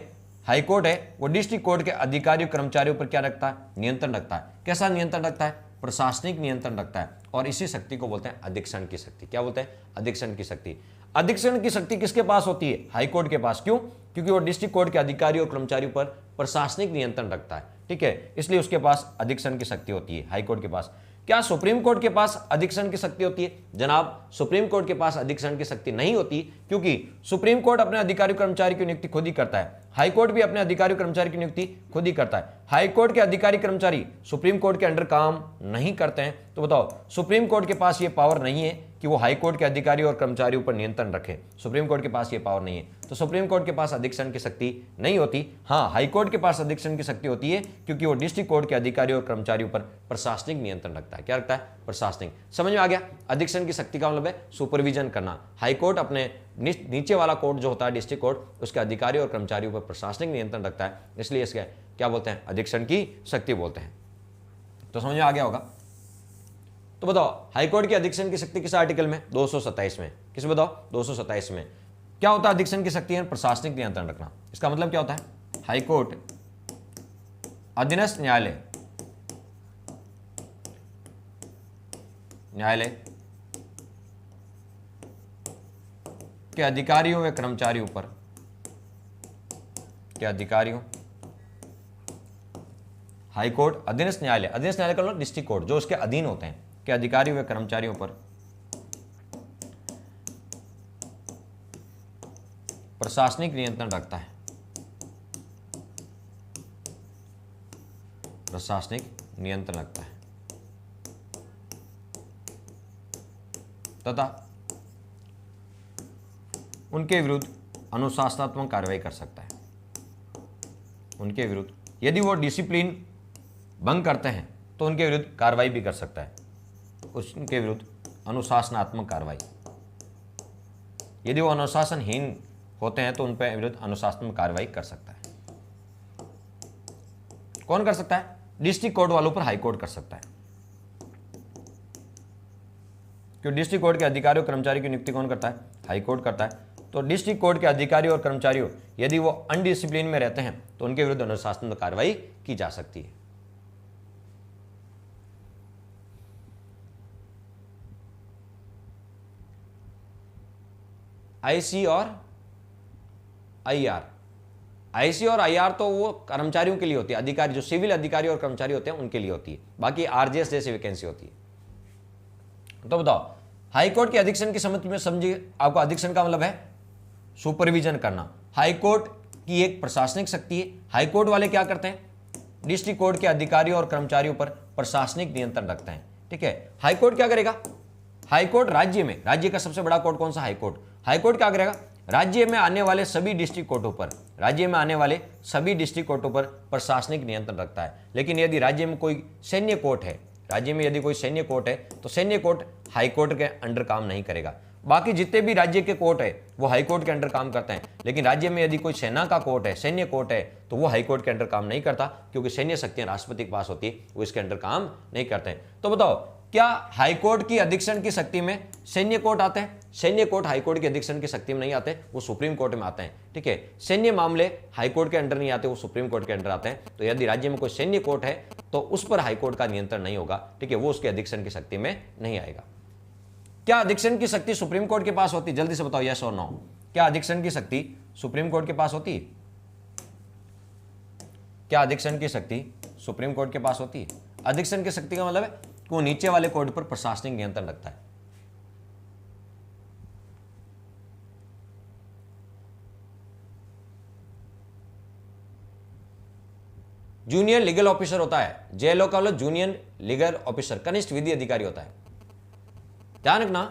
हाई कोर्ट है वो डिस्ट्रिक्ट कोर्ट के अधिकारियों कर्मचारियों पर क्या रखता है? नियंत्रण रखता है। कैसा नियंत्रण रखता है? प्रशासनिक नियंत्रण रखता है। और इसी शक्ति को बोलते हैं अधीक्षण की शक्ति। क्या बोलते हैं? अधीक्षण की शक्ति। अधीक्षण की शक्ति किसके पास होती है? हाई कोर्ट के पास। क्यों? क्योंकि वो डिस्ट्रिक्ट कोर्ट के अधिकारियों और कर्मचारियों पर प्रशासनिक नियंत्रण रखता है। ठीक है, इसलिए उसके पास अधीक्षण की शक्ति होती है हाई कोर्ट के पास। क्या सुप्रीम कोर्ट के पास अधीक्षण की शक्ति होती है? जनाब, सुप्रीम कोर्ट के पास अधीक्षण की शक्ति नहीं होती, क्योंकि सुप्रीम कोर्ट अपने अधिकारी कर्मचारी की नियुक्ति खुद ही करता है। हाई कोर्ट भी अपने अधिकारी कर्मचारी की नियुक्ति खुद ही करता है। हाई कोर्ट के अधिकारी कर्मचारी सुप्रीम कोर्ट के अंडर काम नहीं करते हैं। तो बताओ, सुप्रीम कोर्ट के पास ये पावर नहीं है कि वो हाई कोर्ट के अधिकारी और कर्मचारियों पर नियंत्रण रखे। सुप्रीम कोर्ट के पास ये पावर नहीं है। तो सुप्रीम कोर्ट के पास अधीक्षण की शक्ति नहीं होती। हाँ, हाई कोर्ट के पास अधीक्षण की शक्ति होती है, क्योंकि वो डिस्ट्रिक्ट कोर्ट के अधिकारियों और कर्मचारियों पर प्रशासनिक नियंत्रण रखता है। क्या रखता है? प्रशासनिक। समझ में आ गया? अधीक्षण की शक्ति का मतलब है सुपरविजन करना। हाई कोर्ट अपने नीचे वाला कोर्ट जो होता है डिस्ट्रिक्ट कोर्ट, उसके अधिकारियों और कर्मचारियों पर प्रशासनिक नियंत्रण रखता है, इसलिए इसके क्या बोलते हैं? अधीक्षण की शक्ति बोलते हैं। तो समझ में आ गया होगा? तो बताओ, हाईकोर्ट की अधीक्षण की शक्ति किस आर्टिकल में? 227 में। किस बताओ? 227 में। क्या होता है अधीक्षण की शक्ति? है प्रशासनिक नियंत्रण रखना। इसका मतलब क्या होता है? हाईकोर्ट अधीनस्थ न्यायालय के अधिकारियों व कर्मचारियों पर, के अधिकारियों, हाईकोर्ट अधीनस्थ न्यायालय, अधीनस्थ न्यायालय का मतलब डिस्ट्रिक्ट कोर्ट जो उसके अधीन होते हैं, के अधिकारियों व कर्मचारियों पर प्रशासनिक नियंत्रण रखता है। प्रशासनिक नियंत्रण रखता है तथा उनके विरुद्ध अनुशासनात्मक कार्रवाई कर सकता है। उनके विरुद्ध, यदि वो डिसिप्लिन भंग करते हैं तो उनके विरुद्ध कार्रवाई भी कर सकता है। उनके विरुद्ध अनुशासनात्मक कार्रवाई, यदि वो अनुशासनहीन होते हैं तो उन पर विरुद्ध अनुशासनात्मक कार्रवाई कर सकता है। कौन कर सकता है? डिस्ट्रिक्ट कोर्ट वालों पर हाई कोर्ट कर सकता है, क्योंकि डिस्ट्रिक्ट कोर्ट के अधिकारियों कर्मचारी की नियुक्ति कौन करता है? हाई कोर्ट करता है। तो डिस्ट्रिक्ट कोर्ट के अधिकारियों और कर्मचारियों यदि वो अनडिसिप्लिन में रहते हैं तो उनके विरुद्ध अनुशासनात्मक कार्रवाई की जा सकती है। आईसी और आईआर, आईसी और आईआर तो वो कर्मचारियों के लिए होती है, अधिकारी जो सिविल अधिकारी और कर्मचारी होते हैं उनके लिए होती है। बाकी आरजेएस जैसी वैकेंसी होती है। तो बताओ, हाईकोर्ट के अधीक्षण की समझ में समझिए। आपको अधीक्षण का मतलब है सुपरविजन करना। हाईकोर्ट की एक प्रशासनिक शक्ति है। हाईकोर्ट वाले क्या करते हैं? डिस्ट्रिक्ट कोर्ट के अधिकारियों और कर्मचारियों पर प्रशासनिक नियंत्रण रखते हैं। ठीक है, हाईकोर्ट क्या करेगा? हाईकोर्ट राज्य में, राज्य का सबसे बड़ा कोर्ट कौन सा? हाईकोर्ट। हाईकोर्ट क्या करेगा? राज्य में आने वाले सभी डिस्ट्रिक्ट कोर्टों पर, राज्य में आने वाले सभी डिस्ट्रिक्ट कोर्टों पर प्रशासनिक नियंत्रण रखता है। लेकिन यदि राज्य में कोई सैन्य कोर्ट है, राज्य में यदि कोई सैन्य कोर्ट है तो सैन्य कोर्ट हाईकोर्ट के अंडर काम नहीं करेगा। बाकी जितने भी राज्य के कोर्ट है वो हाईकोर्ट के अंडर काम करते हैं। लेकिन राज्य में यदि कोई सेना का कोर्ट है, सैन्य कोर्ट है, तो वो हाईकोर्ट के अंडर काम नहीं करता, क्योंकि सैन्य शक्तियां राष्ट्रपति के पास होती है, वो इसके अंडर काम नहीं करते हैं। तो बताओ, क्या हाईकोर्ट की अधीक्षण की शक्ति में सैन्य कोर्ट आते हैं? सैन्य कोर्ट हाईकोर्ट की अधीक्षण की शक्ति में नहीं आते, वो सुप्रीम कोर्ट में आते हैं। ठीक है, सैन्य मामले हाईकोर्ट के अंडर नहीं आते, वो सुप्रीम कोर्ट के अंडर आते हैं। तो यदि राज्य में कोई सैन्य कोर्ट है तो उस पर हाईकोर्ट का नियंत्रण नहीं होगा। ठीक है, वो उसके अधीक्षण की शक्ति में नहीं आएगा। क्या अधीक्षण की शक्ति सुप्रीम कोर्ट के पास होती? जल्दी से बताओ, यस और नो। क्या अधीक्षण की शक्ति सुप्रीम कोर्ट के पास होती है? क्या अधीक्षण की शक्ति सुप्रीम कोर्ट के पास होती है? अधीक्षण की शक्ति का मतलब है कि वो नीचे वाले कोर्ट पर प्रशासनिक नियंत्रण रखता है। जूनियर लीगल ऑफिसर होता है, जेएलओ का मतलब जूनियर लीगल ऑफिसर, कनिष्ठ विधि अधिकारी होता है। ध्यान रखना,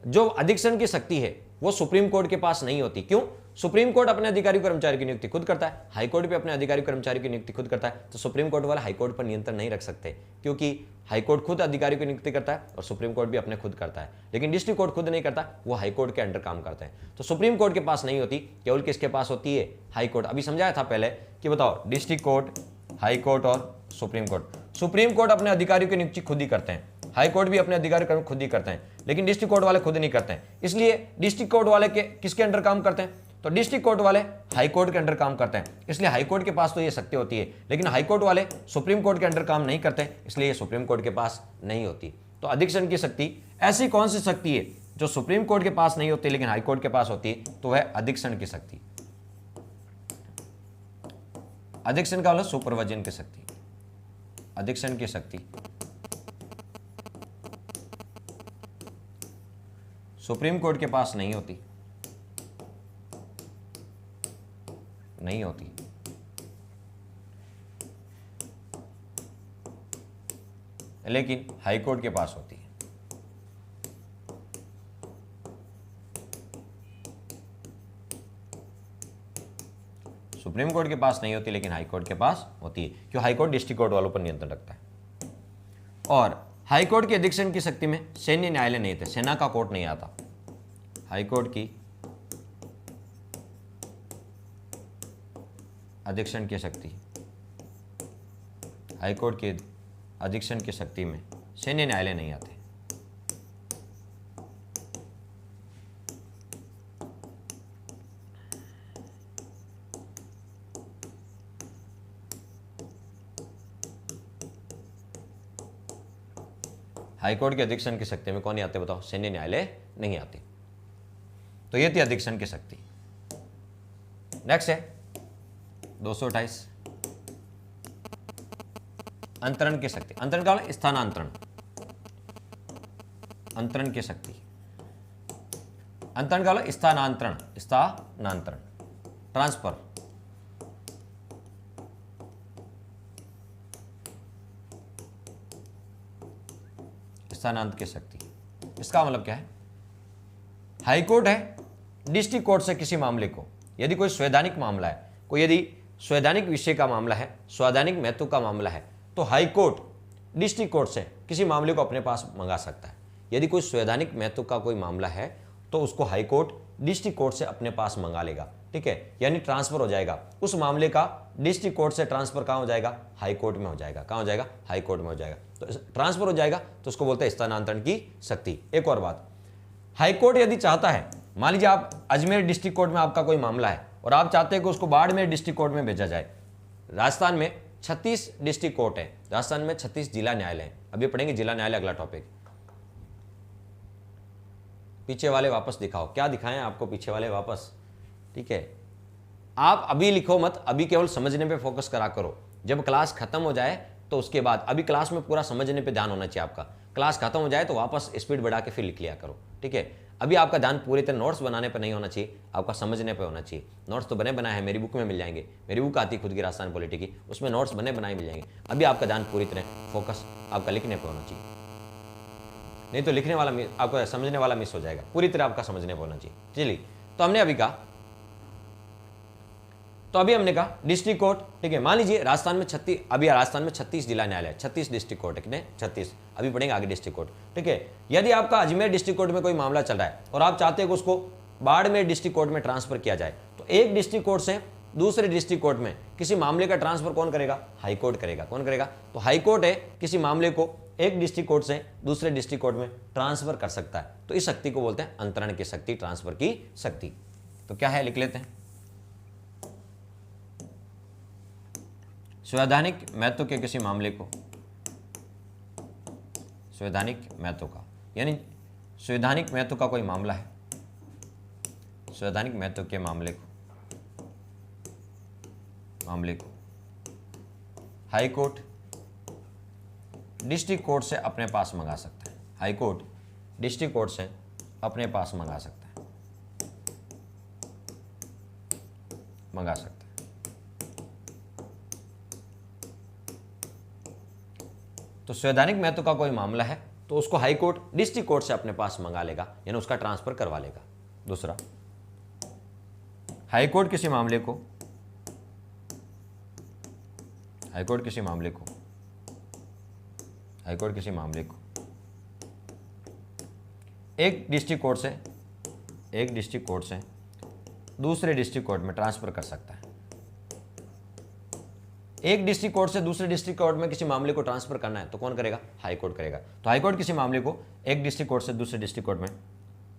जो अधीक्षण की शक्ति है वो सुप्रीम कोर्ट के पास नहीं होती। क्यों? सुप्रीम कोर्ट अपने अधिकारी कर्मचारी की नियुक्ति खुद करता है, हाई कोर्ट भी अपने अधिकारी कर्मचारी की नियुक्ति खुद करता है। तो सुप्रीम कोर्ट वाले हाई कोर्ट पर नियंत्रण नहीं रख सकते, क्योंकि हाई कोर्ट खुद अधिकारी की नियुक्ति करता है और सुप्रीम कोर्ट भी अपने खुद करता है। लेकिन डिस्ट्रिक्ट कोर्ट खुद नहीं करता, वो हाई कोर्ट के अंडर काम करते हैं। तो सुप्रीम कोर्ट के पास नहीं होती, केवल किसके पास होती है? High court. अभी समझाया था पहले कि बताओ, डिस्ट्रिक्ट कोर्ट, हाई कोर्ट और सुप्रीम कोर्ट। सुप्रीम कोर्ट अपने अधिकारियों की नियुक्ति खुद ही करते हैं, हाई कोर्ट भी अपने अधिकारी खुद ही करते हैं, लेकिन डिस्ट्रिक्ट कोर्ट वाले खुद नहीं करते हैं। इसलिए डिस्ट्रिक्ट कोर्ट वाले के किसके अंडर काम करते हैं? तो डिस्ट्रिक्ट कोर्ट वाले हाई कोर्ट के अंडर काम करते हैं, इसलिए हाई कोर्ट के पास तो ये शक्ति होती है। लेकिन हाई कोर्ट वाले सुप्रीम कोर्ट के अंडर काम नहीं करते, इसलिए ये सुप्रीम कोर्ट के पास नहीं होती। तो अधीक्षण की शक्ति ऐसी कौन सी शक्ति है जो सुप्रीम कोर्ट के पास नहीं होती लेकिन हाई कोर्ट के पास होती है? तो वह अधीक्षण की शक्ति। अधीक्षण का मतलब सुपरविजन की शक्ति। अधीक्षण की शक्ति सुप्रीम कोर्ट के पास नहीं होती, नहीं होती। लेकिन हाई कोर्ट के पास होती है। सुप्रीम कोर्ट के पास नहीं होती लेकिन हाई कोर्ट के पास होती है, क्यों? हाई कोर्ट डिस्ट्रिक्ट कोर्ट वालों पर नियंत्रण रखता है। और हाई कोर्ट के अधीक्षण की शक्ति में सैन्य न्यायालय नहीं थे, सेना का कोर्ट नहीं आता। हाई कोर्ट की अधीक्षण की शक्ति, हाई कोर्ट के अधीक्षण की शक्ति में सैन्य न्यायालय नहीं आते। हाई कोर्ट के अधीक्षण की शक्ति में कौन नहीं आते? बताओ, सैन्य न्यायालय नहीं आते। तो ये थी अधीक्षण की शक्ति। नेक्स्ट है 228, अंतरण की शक्ति। अंतरण का स्थानांतरण, अंतरण की शक्ति। अंतरण का स्थानांतरण, स्थानांतरण, ट्रांसफर। स्थानांतरण की शक्ति, इसका मतलब क्या है? हाई कोर्ट है, डिस्ट्रिक्ट कोर्ट से किसी मामले को, यदि कोई संवैधानिक मामला है, कोई यदि संवैधानिक विषय का मामला है, संवैधानिक महत्व का मामला है, तो हाई कोर्ट डिस्ट्रिक्ट कोर्ट से किसी मामले को अपने पास मंगा सकता है। यदि कोई संवैधानिक महत्व का कोई मामला है तो उसको हाई कोर्ट डिस्ट्रिक्ट कोर्ट से अपने पास मंगा लेगा। ठीक है, यानी ट्रांसफर हो जाएगा उस मामले का, डिस्ट्रिक्ट कोर्ट से ट्रांसफर कहाँ हो जाएगा? हाई कोर्ट में हो जाएगा। कहाँ हो जाएगा? हाई कोर्ट में हो जाएगा। तो ट्रांसफर हो जाएगा तो उसको बोलते हैं स्थानांतरण की शक्ति। एक और बात, हाई कोर्ट यदि चाहता है, मान लीजिए आप अजमेर डिस्ट्रिक्ट कोर्ट में आपका कोई मामला है और आप चाहते हैं कि उसको बाड़मेर डिस्ट्रिक्ट कोर्ट में भेजा जाए। राजस्थान में 36 डिस्ट्रिक्ट कोर्ट है, राजस्थान में 36 जिला न्यायालय है। अभी पढ़ेंगे जिला न्यायालय, अगला टॉपिक। पीछे वाले वापस दिखाओ, क्या दिखाएं आपको? पीछे वाले वापस। ठीक है, आप अभी लिखो मत, अभी केवल समझने पे फोकस करा करो। जब क्लास खत्म हो जाए तो उसके बाद, अभी क्लास में पूरा समझने पे ध्यान होना चाहिए आपका। क्लास खत्म हो जाए तो वापस स्पीड बढ़ा के फिर लिख लिया करो। ठीक है, अभी आपका ध्यान पूरी तरह नोट्स बनाने पर नहीं होना चाहिए, आपका समझने पर होना चाहिए। नोट्स तो बने बनाए हैं, मेरी बुक में मिल जाएंगे, मेरी बुक आती है खुद की राजस्थान पॉलिटी की, उसमें नोट्स बने बनाए मिल जाएंगे। अभी आपका ध्यान पूरी तरह फोकस आपका लिखने पर होना चाहिए, नहीं तो लिखने वाला आपका समझने वाला मिस हो जाएगा। पूरी तरह आपका समझने पर होना चाहिए। चलिए, तो हमने अभी कहा, तो अभी हमने कहा डिस्ट्रिक्ट कोर्ट। ठीक है, मान लीजिए राजस्थान में 36, अभी राजस्थान में 36 जिला न्यायालय है, 36 डिस्ट्रिक्ट कोर्ट है, कितने? 36। अभी पढ़ेंगे आगे डिस्ट्रिक्ट कोर्ट। ठीक है, यदि आपका अजमेर डिस्ट्रिक्ट कोर्ट में कोई मामला चल रहा है और आप चाहते हैं कि उसको बाड़मेर डिस्ट्रिक्ट कोर्ट में ट्रांसफर किया जाए, तो एक डिस्ट्रिक्ट कोर्ट से दूसरे डिस्ट्रिक्ट कोर्ट में किसी मामले का ट्रांसफर कौन करेगा? हाई कोर्ट करेगा। कौन करेगा? तो हाई कोर्ट है, किसी मामले को एक डिस्ट्रिक्ट कोर्ट से दूसरे डिस्ट्रिक्ट कोर्ट में ट्रांसफर कर सकता है, तो इस शक्ति को बोलते हैं अंतरण की शक्ति, ट्रांसफर की शक्ति। तो क्या है, लिख लेते हैं। संवैधानिक महत्व के किसी मामले को, संवैधानिक महत्व का यानी संवैधानिक महत्व का कोई मामला है, संवैधानिक महत्व के मामले को हाई कोर्ट डिस्ट्रिक्ट कोर्ट से अपने पास मंगा सकता है। हाई कोर्ट डिस्ट्रिक्ट कोर्ट से अपने पास मंगा सकता है, मंगा सकता है। तो संवैधानिक महत्व का कोई मामला है तो उसको हाई कोर्ट डिस्ट्रिक्ट कोर्ट से अपने पास मंगा लेगा, यानी उसका ट्रांसफर करवा लेगा। दूसरा, हाई कोर्ट किसी मामले को, हाई कोर्ट किसी मामले को, हाई कोर्ट किसी मामले को एक डिस्ट्रिक्ट कोर्ट से, एक डिस्ट्रिक्ट कोर्ट से दूसरे डिस्ट्रिक्ट कोर्ट में ट्रांसफर कर सकता है। एक डिस्ट्रिक्ट कोर्ट से दूसरे डिस्ट्रिक्ट कोर्ट में किसी मामले को ट्रांसफर करना है तो कौन करेगा, हाई कोर्ट करेगा। तो हाई कोर्ट किसी मामले को एक डिस्ट्रिक्ट कोर्ट से दूसरे डिस्ट्रिक्ट कोर्ट में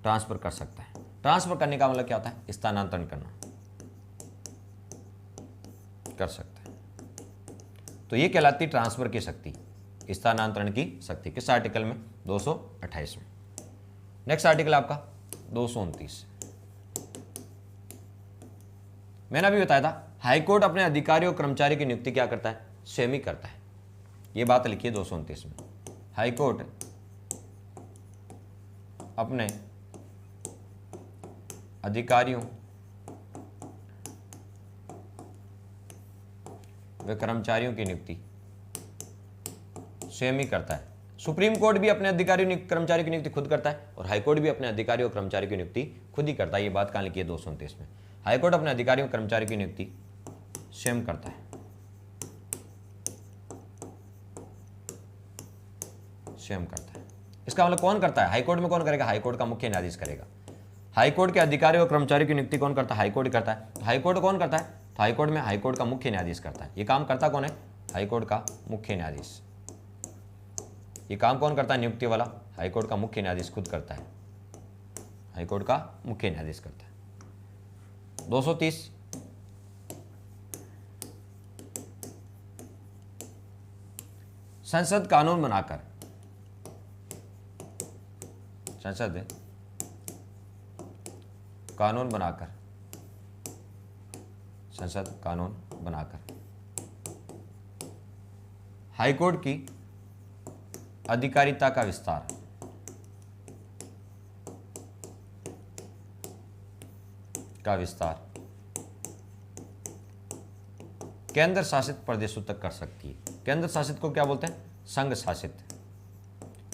ट्रांसफर कर सकता है। ट्रांसफर करने का मतलब क्या होता है, स्थानांतरण करना, कर सकता है। तो ये कहलाती ट्रांसफर की शक्ति, स्थानांतरण की शक्ति। किस आर्टिकल में, 228 में। नेक्स्ट आर्टिकल आपका 229। मैंने अभी बताया था हाईकोर्ट अपने अधिकारी और कर्मचारी की नियुक्ति क्या करता है, स्वयं ही करता है। ये बात लिखी है 229 में। हाईकोर्ट अपने अधिकारियों व कर्मचारियों की नियुक्ति स्वयं ही करता है। सुप्रीम कोर्ट भी अपने अधिकारियों कर्मचारी की नियुक्ति खुद करता है और हाईकोर्ट भी अपने अधिकारियों और कर्मचारियों की नियुक्ति खुद ही करता है। ये बात कहां लिखी है, 229 में। हाईकोर्ट अपने अधिकारियों कर्मचारियों की नियुक्ति स्वयं करता है, स्वयं करता है। इसका मतलब कौन करता है, हाईकोर्ट में कौन करेगा, हाईकोर्ट का मुख्य न्यायाधीश करेगा। हाईकोर्ट के अधिकारियों और कर्मचारियों की नियुक्ति कौन करता है, हाईकोर्ट करता है। तो हाईकोर्ट कौन करता है, तो हाईकोर्ट में हाईकोर्ट का मुख्य न्यायाधीश करता है। ये काम करता कौन है, हाईकोर्ट का मुख्य न्यायाधीश। ये काम कौन करता है, नियुक्ति वाला, हाईकोर्ट का मुख्य न्यायाधीश खुद करता है, हाईकोर्ट का मुख्य न्यायाधीश करता है। 230 संसद कानून बनाकर, संसद कानून बनाकर, संसद कानून बनाकर हाईकोर्ट की अधिकारिता का विस्तार, केंद्र शासित प्रदेशों तक कर सकती है। केंद्र शासित को क्या बोलते हैं, संघ शासित।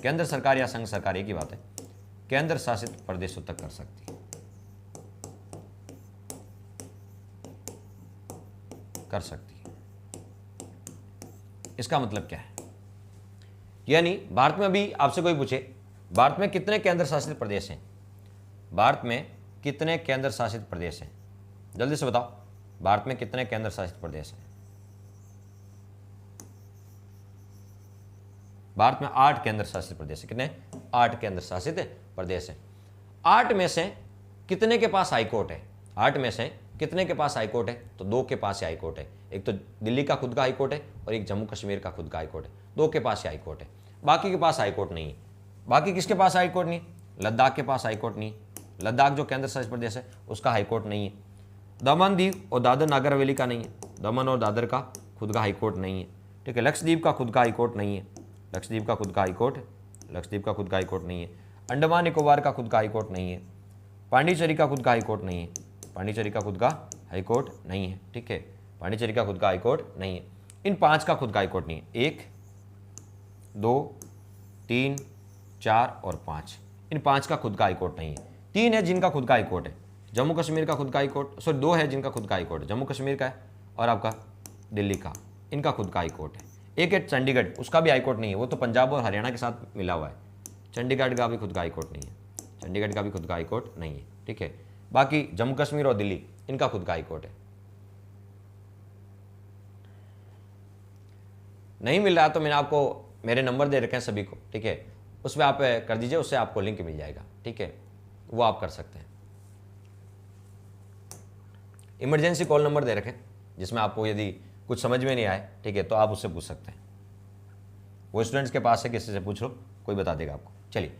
केंद्र सरकार या संघ सरकार एक ही बात है। केंद्र शासित प्रदेशों तक कर सकती है, कर सकती है। इसका मतलब क्या है, यानी भारत में अभी आपसे कोई पूछे भारत में कितने केंद्र शासित प्रदेश हैं, भारत में कितने केंद्र शासित प्रदेश हैं, जल्दी से बताओ, भारत में कितने केंद्र शासित प्रदेश हैं। भारत में 8 केंद्र शासित प्रदेश है। कितने, 8 केंद्र शासित प्रदेश है। 8 में से कितने के पास हाईकोर्ट है, 8 में से कितने के पास हाईकोर्ट है, तो 2 के पास ही हाईकोर्ट है। एक तो दिल्ली का खुद का हाईकोर्ट है और एक जम्मू कश्मीर का खुद का हाईकोर्ट है। 2 के पास ही हाईकोर्ट है, बाकी के पास हाईकोर्ट नहीं है। बाकी किसके पास हाईकोर्ट नहीं, लद्दाख के पास हाईकोर्ट नहीं। लद्दाख जो केंद्र शासित प्रदेश है उसका हाईकोर्ट नहीं है। दमन दीव और दादर नागर हवेली का नहीं है, दमन और दादर का खुद का हाईकोर्ट नहीं है। ठीक है, लक्षद्वीप का खुद का हाईकोर्ट नहीं है, लक्षद्वीप का खुद का हाईकोर्ट, लक्षद्वीप का खुद का हाईकोर्ट नहीं है। अंडमान निकोबार का खुद का हाईकोर्ट नहीं है। पांडिचेरी का खुद का हाईकोर्ट नहीं है, पांडिचेरी का खुद का हाईकोर्ट नहीं है। ठीक है, पांडिचेरी का खुद का हाईकोर्ट नहीं है। इन 5 का खुद का हाईकोर्ट नहीं है, 1 2 3 4 और 5, इन 5 का खुद का हाईकोर्ट नहीं है। 3 है जिनका खुद का हाईकोर्ट है, जम्मू कश्मीर का खुद का हाईकोर्ट, सॉरी 2 है जिनका खुद का हाईकोर्ट है, जम्मू कश्मीर का है और आपका दिल्ली का, इनका खुद का हाईकोर्ट है। एक है चंडीगढ़, उसका भी हाईकोर्ट नहीं है, वो तो पंजाब और हरियाणा के साथ मिला हुआ है। चंडीगढ़ का भी खुद का हाईकोर्ट नहीं है, चंडीगढ़ का भी खुद का हाईकोर्ट नहीं है। ठीक है, बाकी जम्मू कश्मीर और दिल्ली इनका खुद का हाईकोर्ट है। नहीं मिल रहा तो मैंने आपको मेरे नंबर दे रखे हैं सभी को, ठीक है, उस पर आप कर दीजिए, उससे आपको लिंक मिल जाएगा, ठीक है, वो आप कर सकते हैं। इमरजेंसी कॉल नंबर दे रखें जिसमें आपको यदि कुछ समझ में नहीं आए, ठीक है, तो आप उससे पूछ सकते हैं। वो स्टूडेंट्स के पास है, किसी से पूछ लो, कोई बता देगा आपको। चलिए,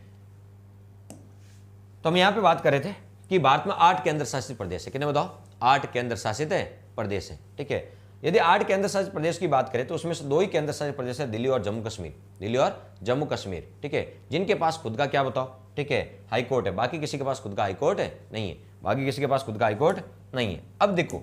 तो हम यहाँ पे बात कर रहे थे कि भारत में 8 केंद्र शासित प्रदेश है। कितने बताओ? 8 केंद्र शासित है प्रदेश है, ठीक है। यदि 8 केंद्र शासित प्रदेश की बात करें तो उसमें से 2 ही केंद्र शासित प्रदेश है, दिल्ली और जम्मू कश्मीर, दिल्ली और जम्मू कश्मीर, ठीक है, जिनके पास खुद का क्या बताओ, ठीक है, हाई कोर्ट है। बाकी किसी के पास खुद का हाई कोर्ट है नहीं है, बाकी किसी के पास खुद का हाई कोर्ट नहीं है। अब देखो,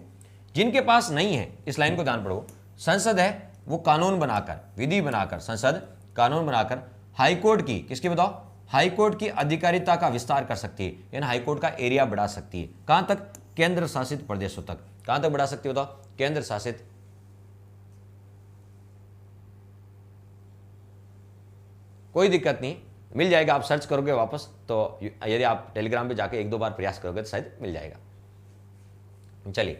जिनके पास नहीं है, इस लाइन को ध्यान पढ़ो, संसद है वो कानून बनाकर, विधि बनाकर, संसद कानून बनाकर हाई कोर्ट की, किसकी बताओ, हाई कोर्ट की अधिकारिता का विस्तार कर सकती है, यानी हाई कोर्ट का एरिया बढ़ा सकती है। कहां तक? केंद्र शासित प्रदेशों तक। कहां तक बढ़ा सकती है बताओ? केंद्र शासित, कोई दिक्कत नहीं, मिल जाएगा, आप सर्च करोगे वापस तो, यदि आप टेलीग्राम पे जाके 1-2 बार प्रयास करोगे तो शायद मिल जाएगा। चलिए,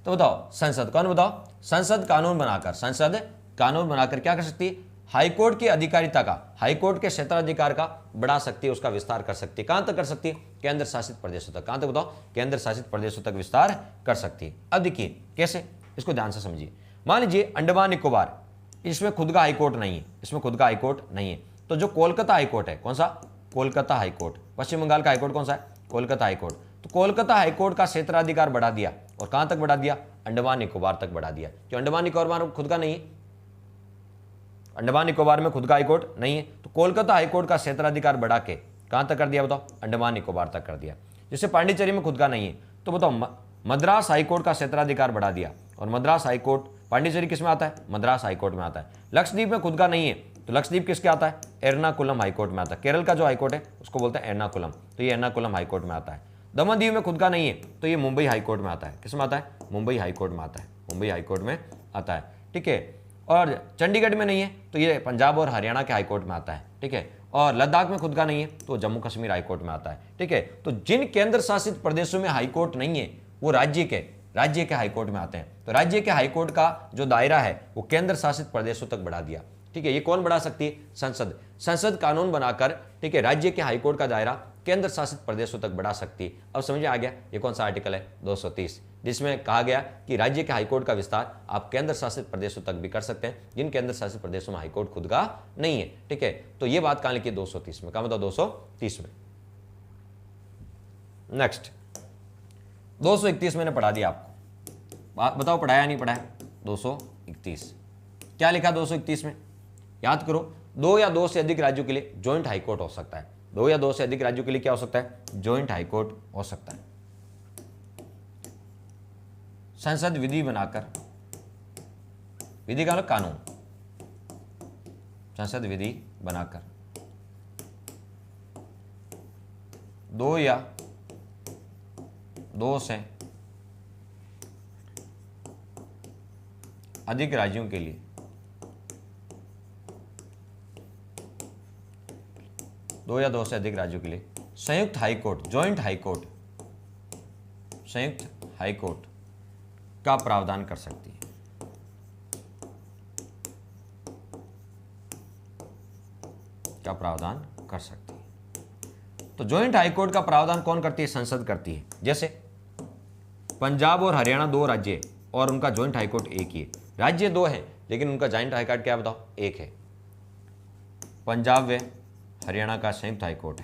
तो बताओ संसद, कौन बताओ? संसद कानून बनाकर, संसद कानून बनाकर क्या कर सकती है? हाईकोर्ट की अधिकारिता का, हाईकोर्ट के क्षेत्राधिकार का बढ़ा सकती है, उसका विस्तार कर सकती है। कहां तक कर सकती है? केंद्र शासित प्रदेशों तक। कहां तक बताओ? केंद्र शासित प्रदेशों तक विस्तार कर सकती है। अब देखिए कैसे, इसको ध्यान से समझिए। मान लीजिए अंडमान निकोबार, इसमें खुद का हाईकोर्ट नहीं है, इसमें खुद का हाईकोर्ट नहीं है, तो जो कोलकाता हाईकोर्ट है, कौन सा? कोलकाता हाईकोर्ट। पश्चिम बंगाल का हाईकोर्ट कौन सा है? कोलकाता हाईकोर्ट। तो कोलकाता हाईकोर्ट का क्षेत्राधिकार बढ़ा दिया, और कहां तक बढ़ा दिया? अंडमान निकोबार तक बढ़ा दिया। जो अंडमान निकोबार में खुद का नहीं है, अंडमान निकोबार में खुद का हाईकोर्ट नहीं है, तो कोलकाता हाईकोर्ट का क्षेत्राधिकार बढ़ा के कहां तक कर दिया बताओ? अंडमान निकोबार तक कर दिया। जैसे पांडिचेरी में खुद का नहीं है, तो बताओ मद्रास हाईकोर्ट का क्षेत्राधिकार बढ़ा दिया, और मद्रास हाईकोर्ट, पांडिचेरी किस में आता है? मद्रास हाईकोर्ट में आता है। लक्षद्वीप में खुद का नहीं है, तो लक्षद्वीप किसके आता है? एर्नाकुलम हाईकोर्ट में आता है। केरल का जो हाईकोर्ट है उसको बोलते हैं एर्नाकुलम, तो ये एर्नाकुलम हाईकोर्ट में आता है। दमन दीव में खुद का नहीं है, तो ये मुंबई हाईकोर्ट में आता है। किस में आता है? मुंबई हाईकोर्ट में आता है, मुंबई हाईकोर्ट में आता है, ठीक है। और चंडीगढ़ में नहीं है, तो ये पंजाब और हरियाणा के हाईकोर्ट में आता है, ठीक है। और लद्दाख में खुद का नहीं है, तो जम्मू कश्मीर हाईकोर्ट में आता है, ठीक है। तो जिन केंद्र शासित प्रदेशों में हाईकोर्ट नहीं है, वो राज्य के हाईकोर्ट में आते हैं। तो राज्य के हाईकोर्ट का जो दायरा है वो केंद्र शासित प्रदेशों तक बढ़ा दिया, ठीक है। ये कौन बढ़ा सकती है? संसद। संसद कानून बनाकर, ठीक है, राज्य के हाईकोर्ट का दायरा केंद्र शासित प्रदेशों तक बढ़ा सकती है। अब समझ में आ गया ये कौन सा आर्टिकल है? 230, जिसमें कहा गया कि राज्य के हाईकोर्ट का विस्तार आप केंद्र शासित प्रदेशों तक भी कर सकते हैं, जिन केंद्र शासित प्रदेशों में हाईकोर्ट खुद का नहीं है, ठीक है। तो ये बात कहां लिखी है? 230 में। कहां बताओ? 230 में। नेक्स्ट 231 मैंने पढ़ा दिया आपको, बताओ पढ़ाया नहीं पढ़ाया? 231 क्या लिखा? 231 में याद करो, 2 या 2 से अधिक राज्यों के लिए ज्वाइंट हाईकोर्ट हो सकता है। 2 या 2 से अधिक राज्यों के लिए क्या हो सकता है? ज्वाइंट हाईकोर्ट हो सकता है। संसद विधि बनाकर, विधि का मतलब कानून, संसद विधि बनाकर 2 या 2 से अधिक राज्यों के लिए दो या 2 से अधिक राज्यों के लिए संयुक्त हाईकोर्ट, ज्वाइंट हाईकोर्ट, संयुक्त हाईकोर्ट का प्रावधान कर सकती है। का प्रावधान कर सकती है। तो ज्वाइंट हाईकोर्ट का प्रावधान कौन करती है? संसद करती है। जैसे पंजाब और हरियाणा 2 राज्य है और उनका ज्वाइंट हाईकोर्ट एक ही है। राज्य 2 है लेकिन उनका ज्वाइंट हाईकोर्ट क्या बताओ? एक है। पंजाब व हरियाणा का संयुक्त हाईकोर्ट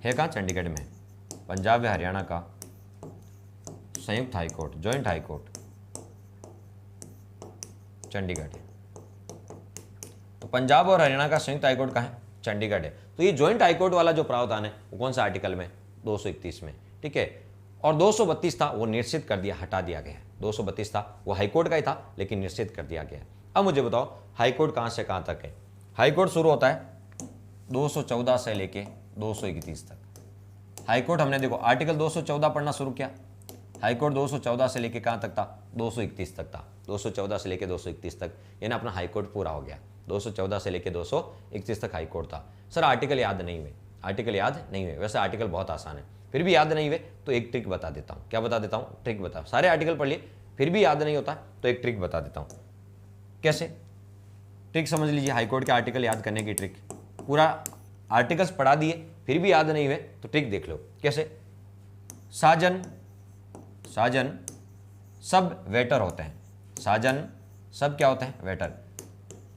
है कहाँ? चंडीगढ़ में। पंजाब व हरियाणा का संयुक्त हाईकोर्ट, ज्वाइंट हाईकोर्ट चंडीगढ़ है। तो पंजाब और हरियाणा का संयुक्त हाईकोर्ट कहाँ है? चंडीगढ़ है। तो ये ज्वाइंट हाईकोर्ट वाला जो प्रावधान है वो कौन सा आर्टिकल में? 231 में, ठीक है। और 232 था वो निश्चित कर दिया, हटा दिया गया। 232 था वो हाईकोर्ट का ही था लेकिन निश्चित कर दिया गया। अब मुझे बताओ हाईकोर्ट कहाँ से कहाँ तक है? हाईकोर्ट शुरू होता है 214 से लेके 231 तक। हाईकोर्ट हमने देखो आर्टिकल 214 पढ़ना शुरू किया, हाईकोर्ट 214 से लेके कहाँ तक था? 231 तक था। 214 से लेके 231 तक, यानी अपना हाईकोर्ट पूरा हो गया। 214 से लेके 231 तक हाईकोर्ट था। सर आर्टिकल याद नहीं हुए, आर्टिकल याद नहीं हुए। वैसे आर्टिकल बहुत आसान है, फिर भी याद नहीं हुए तो एक ट्रिक बता देता हूँ। क्या बता देता हूँ? ट्रिक बता। सारे आर्टिकल पढ़ लिए फिर भी याद नहीं होता तो एक ट्रिक बता देता हूँ। कैसे? ट्रिक समझ लीजिए, हाईकोर्ट के आर्टिकल याद करने की ट्रिक। पूरा आर्टिकल्स पढ़ा दिए फिर भी याद नहीं हुए तो ट्रिक देख लो कैसे। साजन, साजन सब वेटर होते हैं। साजन सब क्या होते हैं? वेटर।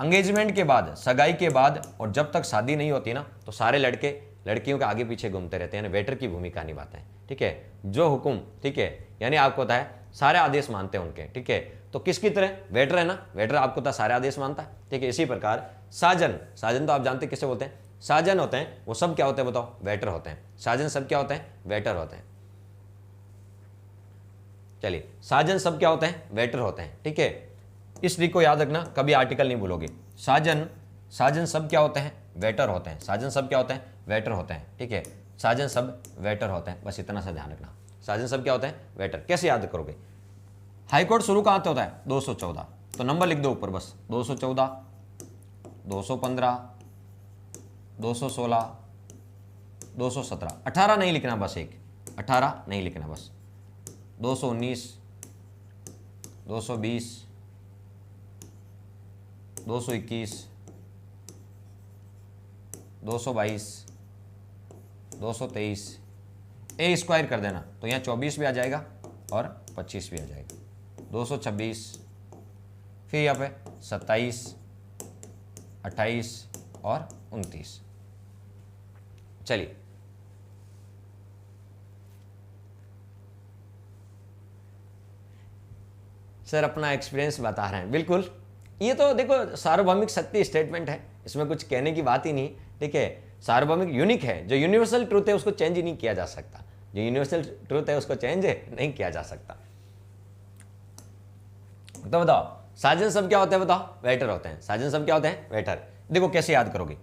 एंगेजमेंट के बाद, सगाई के बाद और जब तक शादी नहीं होती ना, तो सारे लड़के लड़कियों के आगे पीछे घूमते रहते हैं, यानी वेटर की भूमिका निभाते हैं। ठीक है, जो हुक्म, ठीक है, यानी आपको पता है सारे आदेश मानते हैं उनके। ठीक है, तो किसकी तरह? वेटर है ना, वेटर आपको पता सारे आदेश मानता है। ठीक है, इसी प्रकार साजन, साजन तो आप जानते हैं किसे बोलते हैं? साजन होते हैं वो सब क्या होते हैं बताओ? वेटर होते हैं। साजन सब क्या होते हैं? वेटर होते हैं। चलिए, साजन सब क्या होते हैं? वेटर होते हैं। ठीक है, इस ट्रिक को याद रखना, कभी आर्टिकल नहीं भूलोगे। साजन, साजन सब क्या होते हैं? वेटर होते हैं। साजन सब क्या होते हैं? वेटर होते हैं। ठीक है, साजन सब वेटर होते हैं, बस इतना सा ध्यान रखना। साजन सब क्या होते हैं? वेटर। कैसे याद करोगे? हाईकोर्ट शुरू कहाँ से होता है? 214, तो नंबर लिख दो ऊपर बस। 214, 215, 216, 217, 18 नहीं लिखना, बस एक 18 नहीं लिखना बस। 219, 220, 221, 222, 223, ए स्क्वायर कर देना तो यहाँ 24 भी आ जाएगा और 25 भी आ जाएगा। 226, फिर यहाँ पे 27, 28 और 29। चलिए, सर अपना एक्सपीरियंस बता रहे हैं, बिल्कुल। ये तो देखो सार्वभौमिक सत्य स्टेटमेंट है, इसमें कुछ कहने की बात ही नहीं। ठीक है, सार्वभौमिक यूनिक है, जो यूनिवर्सल ट्रूथ है उसको चेंज ही नहीं किया जा सकता। जो यूनिवर्सल ट्रूथ है उसको चेंज नहीं किया जा सकता। तो बताओ, साजन सब क्या होते हैं? बताओ, वेटर होते हैं। साजन सब क्या होते हैं? वेटर। देखो कैसे याद करोगे।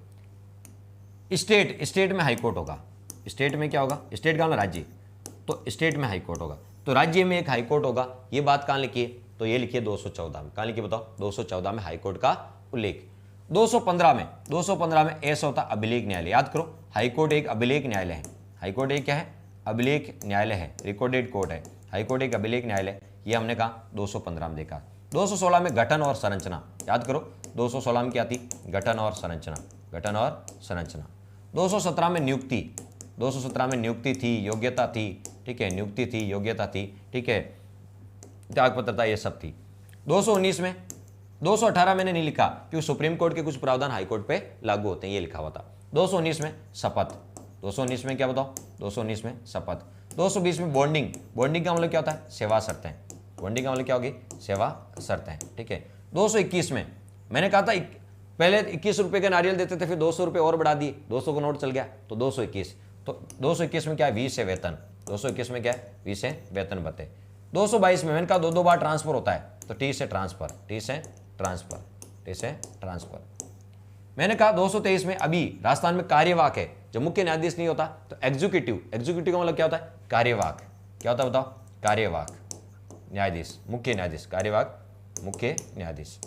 स्टेट, स्टेट में हाईकोर्ट होगा। स्टेट में क्या होगा? स्टेट का मतलब राज्य, तो स्टेट में हाईकोर्ट होगा, तो राज्य में एक हाईकोर्ट होगा। ये बात कहाँ लिखी है? तो ये लिखिए 214 में। कहाँ लिखिए बताओ? 214 में हाईकोर्ट का उल्लेख। 215 में, 215 में ऐसा होता अभिलेख न्यायालय। याद करो, हाईकोर्ट एक अभिलेख न्यायालय है। हाईकोर्ट एक क्या है? अभिलेख न्यायालय है, रिकॉर्डेड कोर्ट है। हाईकोर्ट एक अभिलेख न्यायालय, ये हमने कहा 215 में देखा। 216 में गठन और संरचना। याद करो, 216 में क्या थी? गठन और संरचना, गठन और संरचना। 217 में नियुक्ति, 217 में नियुक्ति थी, योग्यता थी। ठीक है, नियुक्ति थी, योग्यता थी। ठीक है, त्यागपत्रता, ये सब थी। 219 में, 218 मैंने नहीं लिखा क्योंकि सुप्रीम कोर्ट के कुछ प्रावधान हाईकोर्ट पे लागू होते हैं, ये लिखा हुआ था। 219 में शपथ, 219 में क्या बताओ? 219 में शपथ। 220 में बॉन्डिंग, बॉन्डिंग का मतलब क्या होता है? सेवा शर्तें। बॉन्डिंग का मतलब क्या होगी? सेवा शर्तें। ठीक है, 221 में मैंने कहा था पहले 21 रुपये के नारियल देते थे, फिर 200 रुपये और बढ़ा दिए, 200 का नोट चल गया, तो 221। तो 221 में क्या है? 20 से वेतन। 221 में क्या है? 20 से वेतन बते। 222 में मैंने कहा 2 बार ट्रांसफर होता है, तो टी से ट्रांसफर, टी से ट्रांसफर, टी से ट्रांसफर। मैंने कहा 223 में अभी राजस्थान में कार्यवाहक है, जब मुख्य न्यायाधीश नहीं होता तो एग्जीक्यूटिव, एग्जीक्यूटिव का मतलब क्या होता है? कार्यवाहक। क्या होता है बताओ? कार्यवाहक न्यायाधीश, मुख्य न्यायाधीश, कार्यवाहक मुख्य न्यायाधीश।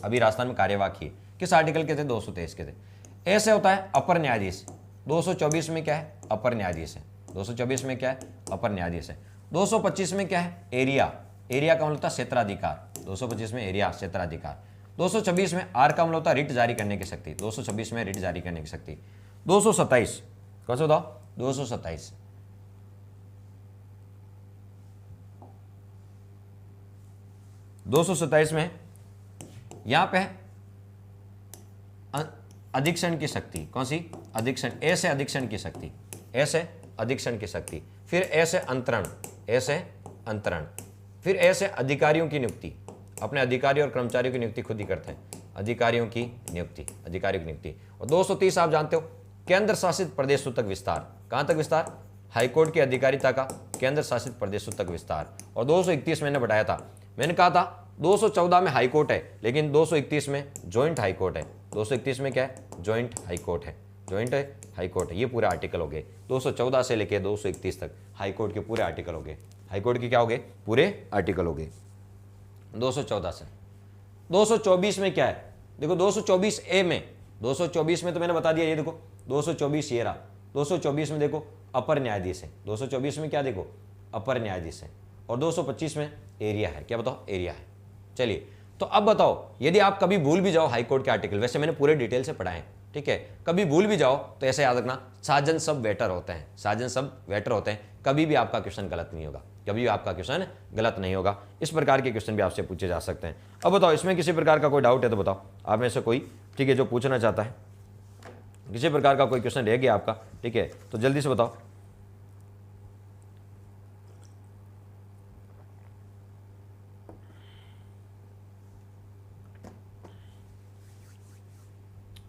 अभी राजस्थान में कार्यवाहक ही किस आर्टिकल के थे? 223 के थे। ऐसे होता है अपर न्यायाधीश। 224 में क्या है? अपर न्यायाधीश है। 224 में क्या है? अपर न्यायाधीश है। 225 में क्या है? एरिया, एरिया का मतलब होता है क्षेत्राधिकार। 225 में एरिया, क्षेत्राधिकार। 226 में आर का मतलब होता है रिट जारी करने की शक्ति। 226 में रिट जारी करने की शक्ति। 227 कौन सा बताओ? 227 227 में यहां पे अधिक्षण की शक्ति। कौन सी? अधिक्षण, ऐसे अधिक्षण की शक्ति, ऐसे अधिक्षण की शक्ति। फिर ऐसे अंतरण, ऐसे अंतरण। फिर ऐसे अधिकारियों की नियुक्ति, अपने अधिकारी और कर्मचारियों की नियुक्ति खुद ही करते हैं। अधिकारियों की नियुक्ति, अधिकारियों की नियुक्ति। और 230 आप जानते हो, केंद्र शासित प्रदेशों तक विस्तार। कहां तक विस्तार? हाईकोर्ट की अधिकारिता का केंद्र शासित प्रदेशों तक विस्तार। और 231 मैंने बताया था, मैंने कहा था 214 में हाईकोर्ट है, लेकिन 231 में ज्वाइंट हाईकोर्ट है। 231 में क्या है? ज्वाइंट हाईकोर्ट है, ज्वाइंट हाईकोर्ट है। ये पूरे आर्टिकल हो गए 214 से लेकर 231 तक, हाईकोर्ट के पूरे आर्टिकल हो गए। हाईकोर्ट के क्या हो गए? पूरे आर्टिकल हो गए 214 से। 224 में क्या है? देखो 224 ए में, 224 में तो मैंने बता दिया, ये देखो 224 ये रहा। 224 में देखो अपर न्यायाधीश है। 224 में क्या देखो? अपर न्यायाधीश है। और 225 में एरिया है। क्या बताओ? एरिया है। चलिए तो अब बताओ, यदि आप कभी भूल भी जाओ हाई कोर्ट के आर्टिकल, वैसे मैंने पूरे डिटेल से पढ़ाए हैं, ठीक है, कभी भूल भी जाओ तो ऐसे याद रखना, साजन सब वेटर होते हैं, साजन सब वेटर होते हैं, कभी भी आपका क्वेश्चन गलत नहीं होगा, कभी भी आपका क्वेश्चन गलत नहीं होगा। इस प्रकार के क्वेश्चन भी आपसे पूछे जा सकते हैं। अब बताओ, इसमें किसी प्रकार का कोई डाउट है तो बताओ, आप में से कोई, ठीक है, जो पूछना चाहता है, किसी प्रकार का कोई क्वेश्चन रह गया आपका, ठीक है, तो जल्दी से बताओ।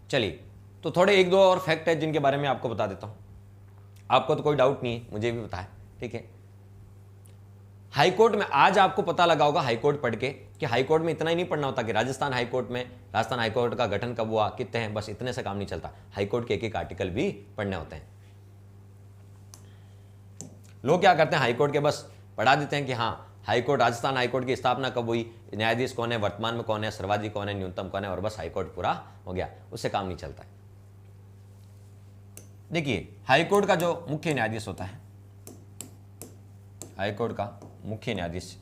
चलिए, तो थोड़े एक दो और फैक्ट है जिनके बारे में आपको बता देता हूं। आपको तो कोई डाउट नहीं है, मुझे भी पता है, ठीक है। हाईकोर्ट में आज आपको पता लगा होगा हाईकोर्ट पढ़ के कि हाईकोर्ट में इतना ही नहीं पढ़ना होता कि राजस्थान हाईकोर्ट का गठन कब हुआ, कितने हैं, बस इतने से काम नहीं चलता। हाईकोर्ट के एक एक आर्टिकल भी पढ़ने होते हैं। लोग क्या करते हैं, हाईकोर्ट के बस पढ़ा देते हैं कि हाँ हाईकोर्ट, राजस्थान हाईकोर्ट की स्थापना कब हुई, न्यायाधीश कौन है, वर्तमान में कौन है, सर्वाधिक कौन है, न्यूनतम कौन है, और बस हाईकोर्ट पूरा हो गया, उससे काम नहीं चलता है। देखिए, हाईकोर्ट का जो मुख्य न्यायाधीश होता है, हाईकोर्ट का मुख्य न्यायाधीश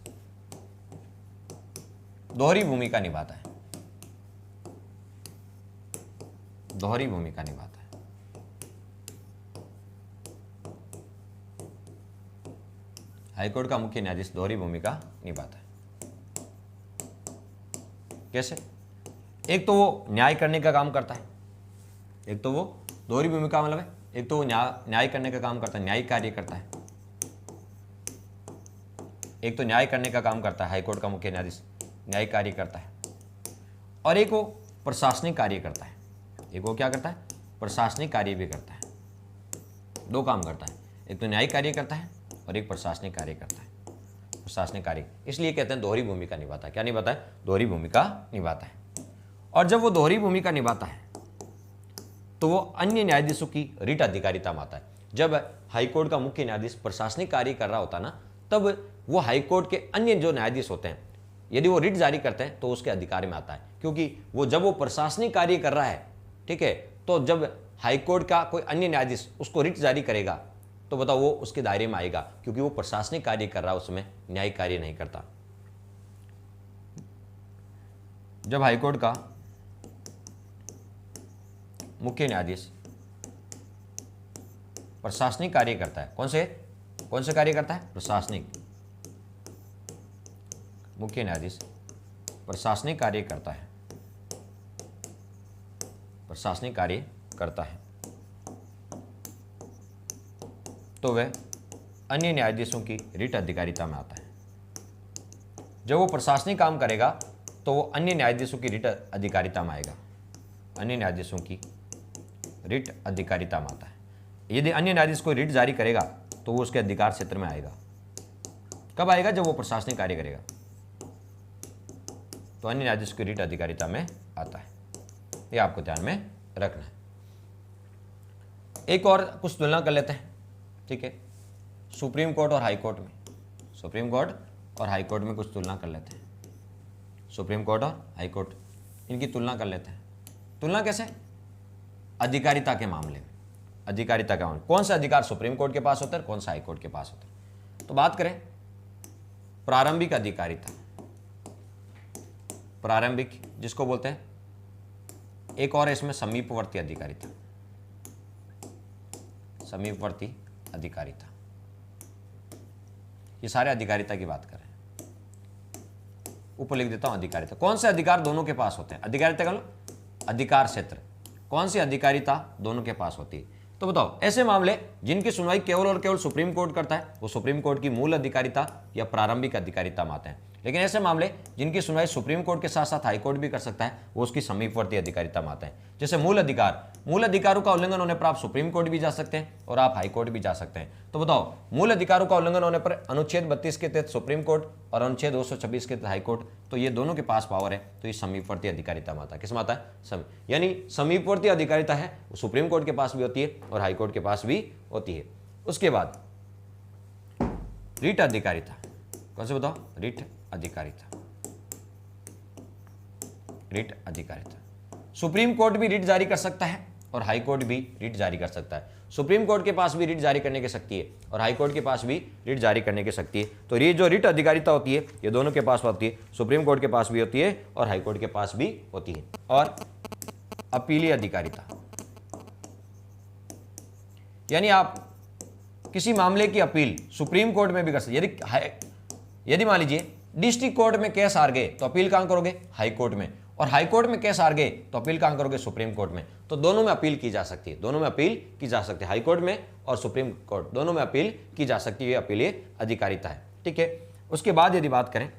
दोहरी भूमिका निभाता है, दोहरी भूमिका निभाता है। हाईकोर्ट का मुख्य न्यायाधीश दोहरी भूमिका निभाता है। कैसे? एक तो वो न्याय करने का काम करता है, एक तो वो दोहरी भूमिका मतलब है, एक तो वो न्याय करने का काम करता है, न्यायिक कार्य करता है, एक तो न्याय करने का काम करता है, हाईकोर्ट का मुख्य न्यायाधीश न्यायिक कार्य करता है, और एक वो प्रशासनिक कार्य करता है। एक वो क्या करता है, प्रशासनिक कार्य भी करता है। दो काम करता है, एक तो न्यायिक कार्य करता है और एक प्रशासनिक कार्य करता है। प्रशासनिक कार्य इसलिए कहते हैं दोहरी भूमिका निभाता है। क्या निभाता है? दोहरी भूमिका निभाता है। और जब वो दोहरी भूमिका निभाता है तो वो अन्य न्यायाधीशों की रिट अधिकारिता में आता है। जब हाईकोर्ट का मुख्य न्यायाधीश प्रशासनिक कार्य कर रहा होता ना, तब वो हाईकोर्ट के अन्य जो न्यायाधीश होते हैं, यदि वो रिट जारी करते हैं तो उसके अधिकार में आता है, क्योंकि वो जब वो प्रशासनिक कार्य कर रहा है, ठीक है, तो जब हाईकोर्ट का कोई अन्य न्यायाधीश उसको रिट जारी करेगा तो बताओ वो उसके दायरे में आएगा, क्योंकि वो प्रशासनिक कार्य कर रहा है, उसमें न्यायिक कार्य नहीं करता। जब हाईकोर्ट का मुख्य न्यायाधीश प्रशासनिक कार्य करता है, कौन से कार्य करता है? प्रशासनिक। मुख्य न्यायाधीश प्रशासनिक कार्य करता है, प्रशासनिक कार्य करता है, तो वह अन्य न्यायाधीशों की रिट अधिकारिता में आता है। जब वो प्रशासनिक काम करेगा तो वो अन्य न्यायाधीशों की रिट अधिकारिता में आएगा, अन्य न्यायाधीशों की रिट अधिकारिता में आता है। यदि अन्य न्यायाधीश कोई रिट जारी करेगा तो वो उसके अधिकार क्षेत्र में आएगा। कब आएगा? जब वो प्रशासनिक कार्य करेगा, तो अन्य न्यायाधीश की रिट अधिकारिता में आता है। ये आपको ध्यान में रखना है। एक और कुछ तुलना कर लेते हैं, ठीक है, सुप्रीम कोर्ट और हाई कोर्ट में, सुप्रीम कोर्ट और हाई कोर्ट में कुछ तुलना कर लेते हैं। सुप्रीम कोर्ट और हाई कोर्ट, इनकी तुलना कर लेते हैं। तुलना कैसे? अधिकारिता के मामले में। अधिकारिता का मामले, कौन सा अधिकार सुप्रीम कोर्ट के पास होता है, कौन सा हाई कोर्ट के पास होता है। तो बात करें प्रारंभिक अधिकारिता, प्रारंभिक जिसको बोलते हैं, एक और इसमें समीपवर्ती अधिकारिता, समीपवर्ती अधिकारिता। ये सारे अधिकारिता की बात कर रहे हैं। ऊपर लिख देता हूं अधिकारिता। कौन से अधिकार दोनों के पास होते हैं? अधिकारिता का अधिकार क्षेत्र, कौन सी अधिकारिता दोनों के पास होती है? तो बताओ, ऐसे मामले जिनकी सुनवाई केवल और केवल सुप्रीम कोर्ट करता है, वो सुप्रीम कोर्ट की मूल अधिकारिता या प्रारंभिक अधिकारिता में आते हैं। लेकिन ऐसे मामले जिनकी सुनवाई सुप्रीम कोर्ट के साथ साथ हाई कोर्ट भी कर सकता है, वो उसकी समीपवर्ती अधिकारिता में आते हैं। जैसे मूल अधिकारों का उल्लंघन होने पर आप सुप्रीम कोर्ट भी जा सकते हैं और आप हाई कोर्ट भी जा सकते हैं। तो बताओ, मूल अधिकारों का उल्लंघन होने पर अनुच्छेद 32 के तहत सुप्रीम कोर्ट और अनुच्छेद 226 के तहत हाई कोर्ट, तो ये दोनों के पास पावर है, तो ये समीपवर्ती अधिकारिता में आता है। किसमें आता है? यानी समीपवर्ती अधिकारिता है, वो सुप्रीम कोर्ट के पास भी होती है और हाई कोर्ट के पास भी होती है। उसके बाद रिट अधिकारिता, कौन से बताओ? रिट अधिकारिता, रिट अधिकारिता। सुप्रीम कोर्ट भी रिट जारी कर सकता है और हाई कोर्ट भी रिट जारी कर सकता है। सुप्रीम कोर्ट के पास भी रिट जारी करने की शक्ति है और हाई कोर्ट के पास भी रिट जारी करने की शक्ति है। तो ये जो रिट अधिकारिता होती है ये दोनों के पास होती है, सुप्रीम कोर्ट के पास भी होती है और हाई कोर्ट के पास भी होती है। और अपीलीय अधिकारिता, यानी आप किसी मामले की अपील सुप्रीम कोर्ट में भी कर सकते। यदि मान लीजिए डिस्ट्रिक्ट कोर्ट में केस हार गए तो अपील कहां करोगे? हाई कोर्ट में। और हाई कोर्ट में केस हार गए तो अपील कहां करोगे? सुप्रीम कोर्ट में। तो दोनों में अपील की जा सकती है, दोनों में अपील की जा सकती है, हाई कोर्ट में और सुप्रीम कोर्ट दोनों में अपील की जा सकती है। ये अपीलीय अधिकारिता है, ठीक है। उसके बाद यदि बात करें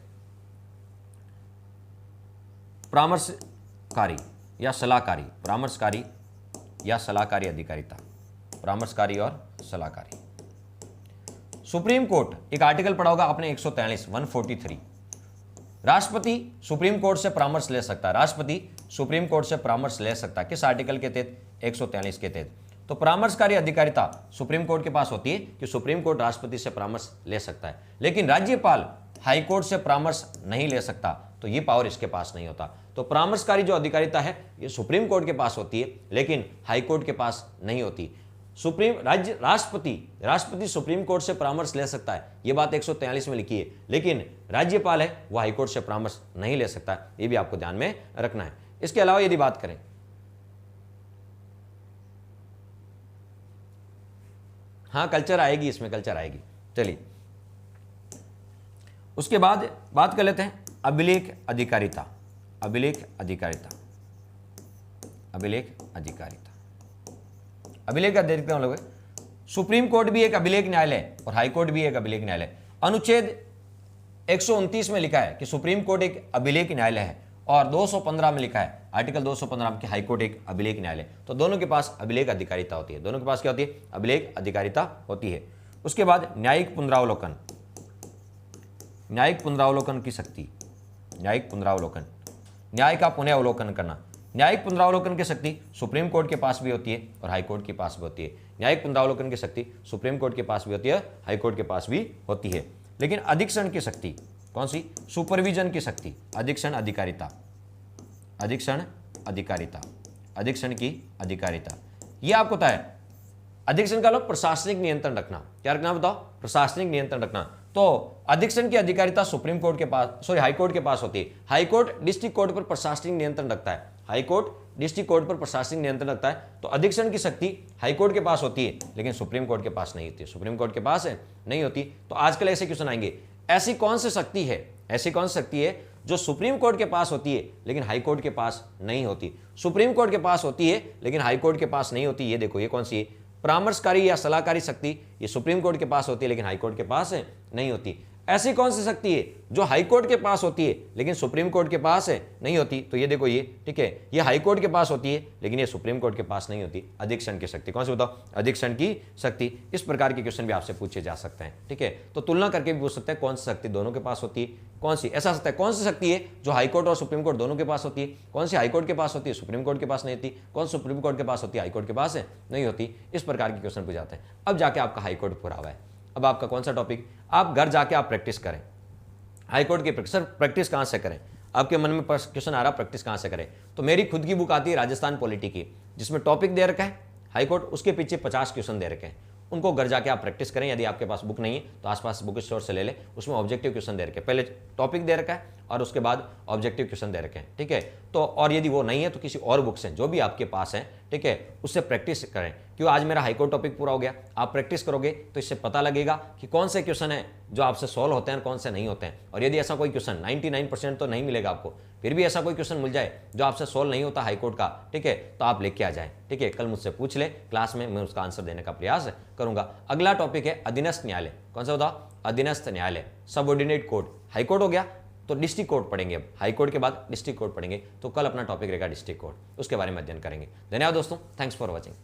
परामर्शकारी या सलाहकारी, परामर्शकारी या सलाहकारी अधिकारिता, परामर्शकारी और सलाहकारी। सुप्रीम कोर्ट एक आर्टिकल पढ़ा होगा आपने 143 राष्ट्रपति सुप्रीम कोर्ट से परामर्श ले सकता है, राष्ट्रपति सुप्रीम कोर्ट से परामर्श ले सकता है। किस आर्टिकल के तहत? 143 के तहत। तो परामर्शकारी अधिकारिता सुप्रीम कोर्ट के पास होती है कि सुप्रीम कोर्ट राष्ट्रपति से परामर्श ले सकता है, लेकिन राज्यपाल हाई कोर्ट से परामर्श नहीं ले सकता, तो ये पावर इसके पास नहीं होता। तो परामर्शकारी जो अधिकारिता है ये सुप्रीम कोर्ट के पास होती है लेकिन हाई कोर्ट के पास नहीं होती। राष्ट्रपति सुप्रीम कोर्ट से परामर्श ले सकता है, यह बात 143 में लिखी है, लेकिन राज्यपाल है वह हाई कोर्ट से परामर्श नहीं ले सकता, यह भी आपको ध्यान में रखना है। इसके अलावा यदि बात करें हाँ कल्चर आएगी, इसमें कल्चर आएगी। चलिए उसके बाद बात कर लेते हैं अभिलेख अधिकारिता, अभिलेख अधिकारिता, अभिलेख अधिकारिता। अभिलेख अधिकारिता लोग सुप्रीम कोर्ट भी एक अभिलेख न्यायालय है और हाई कोर्ट भी एक अभिलेख न्यायालय। अनुच्छेद 129 में लिखा है कि सुप्रीम कोर्ट एक अभिलेख न्यायालय है और 215 में लिखा है, आर्टिकल 215 में कि हाई कोर्ट एक अभिलेख न्यायालय। तो दोनों के पास अभिलेख अधिकारिता होती है, दोनों के पास क्या होती है? अभिलेख अधिकारिता होती है। उसके बाद न्यायिक पुनरावलोकन, न्यायिक पुनरावलोकन की शक्ति, न्यायिक पुनरावलोकन, न्याय का पुनः अवलोकन करना। न्यायिक पुनरावलोकन की शक्ति सुप्रीम कोर्ट के पास भी होती है और हाई कोर्ट के पास भी होती है। न्यायिक पुनरावलोकन की शक्ति सुप्रीम कोर्ट के पास भी होती है, हाई कोर्ट के पास भी होती है। लेकिन अधीक्षण की शक्ति कौन सी? सुपरविजन की शक्ति, अधीक्षण अधिकारिता, अधीक्षण अधिकारिता, अधीक्षण की अधिकारिता। यह आपको पता है अधीक्षण का मतलब प्रशासनिक नियंत्रण रखना। क्या रखना बताओ? प्रशासनिक नियंत्रण रखना। तो अधीक्षण की अधिकारिता सुप्रीम कोर्ट के पास हाई कोर्ट के पास होती है। हाई कोर्ट डिस्ट्रिक्ट कोर्ट पर प्रशासनिक नियंत्रण रखता है, हाई कोर्ट डिस्ट्रिक्ट कोर्ट पर प्रशासनिक नियंत्रण रखता है। तो अधीक्षण की शक्ति हाई कोर्ट के पास होती है लेकिन सुप्रीम कोर्ट के पास नहीं होती, सुप्रीम कोर्ट के पास नहीं होती। तो आजकल ऐसे क्वेश्चन आएंगे, ऐसी कौन सी शक्ति है, ऐसी कौन सी शक्ति है जो सुप्रीम कोर्ट के पास होती है लेकिन हाई कोर्ट के पास नहीं होती? सुप्रीम कोर्ट के पास होती है लेकिन हाई कोर्ट के पास नहीं होती। ये देखो ये कौन सी है? परामर्शकारी या सलाहकारी शक्ति, ये सुप्रीम कोर्ट के पास होती है लेकिन हाई कोर्ट के पास नहीं होती। ऐसी कौन सी शक्ति है जो हाई कोर्ट के पास होती है लेकिन सुप्रीम कोर्ट के पास नहीं होती? तो ये देखो ये, ठीक है, ये हाई कोर्ट के पास होती है लेकिन ये सुप्रीम कोर्ट के पास नहीं होती। अधीक्षण की शक्ति कौन सी बताओ? अधीक्षण की शक्ति। इस प्रकार के क्वेश्चन भी आपसे पूछे जा सकते हैं, ठीक है। तो तुलना करके भी पूछ सकते हैं कौन सी शक्ति दोनों के पास होती है, कौन सी ऐसा सकता है कौन सी शक्ति है जो हाई कोर्ट और सुप्रीम कोर्ट दोनों के पास होती है, कौन सी हाई कोर्ट के पास होती है सुप्रीम कोर्ट के पास नहीं होती, कौन सुप्रीम कोर्ट के पास होती है हाई कोर्ट के पास नहीं होती। इस प्रकार के क्वेश्चन पूछ जाते हैं। अब जाके आपका हाई कोर्ट पूरा हुआ है। अब आपका कौन सा टॉपिक, आप घर जाके आप प्रैक्टिस करें हाई कोर्ट की। सर प्रैक्टिस कहाँ से करें? आपके मन में क्वेश्चन आ रहा प्रैक्टिस कहाँ से करें? तो मेरी खुद की बुक आती है राजस्थान पॉलिटी की, जिसमें टॉपिक दे रखा है हाई कोर्ट, उसके पीछे 50 क्वेश्चन दे रखे हैं। उनको घर जाके आप प्रैक्टिस करें। यदि आपके पास बुक नहीं है तो आसपास बुक स्टोर से ले लें, उसमें ऑब्जेक्टिव क्वेश्चन दे रखे हैं। पहले टॉपिक दे रखा है और उसके बाद ऑब्जेक्टिव क्वेश्चन दे रखे हैं, ठीक है। तो और यदि वो नहीं है तो किसी और बुक से जो भी आपके पास है, ठीक है, उससे प्रैक्टिस करें। क्यों? आज मेरा हाईकोर्ट टॉपिक पूरा हो गया, आप प्रैक्टिस करोगे तो इससे पता लगेगा कि कौन से क्वेश्चन है जो आपसे सॉल्व होते हैं और कौन से नहीं होते हैं। और यदि ऐसा कोई क्वेश्चन 99% तो नहीं मिलेगा आपको, फिर भी ऐसा कोई क्वेश्चन मिल जाए जो आपसे सॉल्व नहीं होता हाईकोर्ट का, ठीक है, तो आप लेके आ जाएं, ठीक है। कल मुझसे पूछ ले क्लास में, मैं उसका आंसर देने का प्रयास करूंगा। अगला टॉपिक है अधीनस्थ न्यायालय। कौन सा बताओ? अधीनस्थ न्यायालय, सबऑर्डिनेट कोर्ट। हाईकोर्ट हो गया तो डिस्ट्रिक्ट कोर्ट पढ़ेंगे। अब हाई कोर्ट के बाद डिस्ट्रिक्ट कोर्ट पढ़ेंगे। तो कल अपना टॉपिक रहेगा डिस्ट्रिक्ट कोर्ट, उसके बारे में अध्ययन करेंगे। धन्यवाद दोस्तों, थैंक्स फॉर वॉचिंग।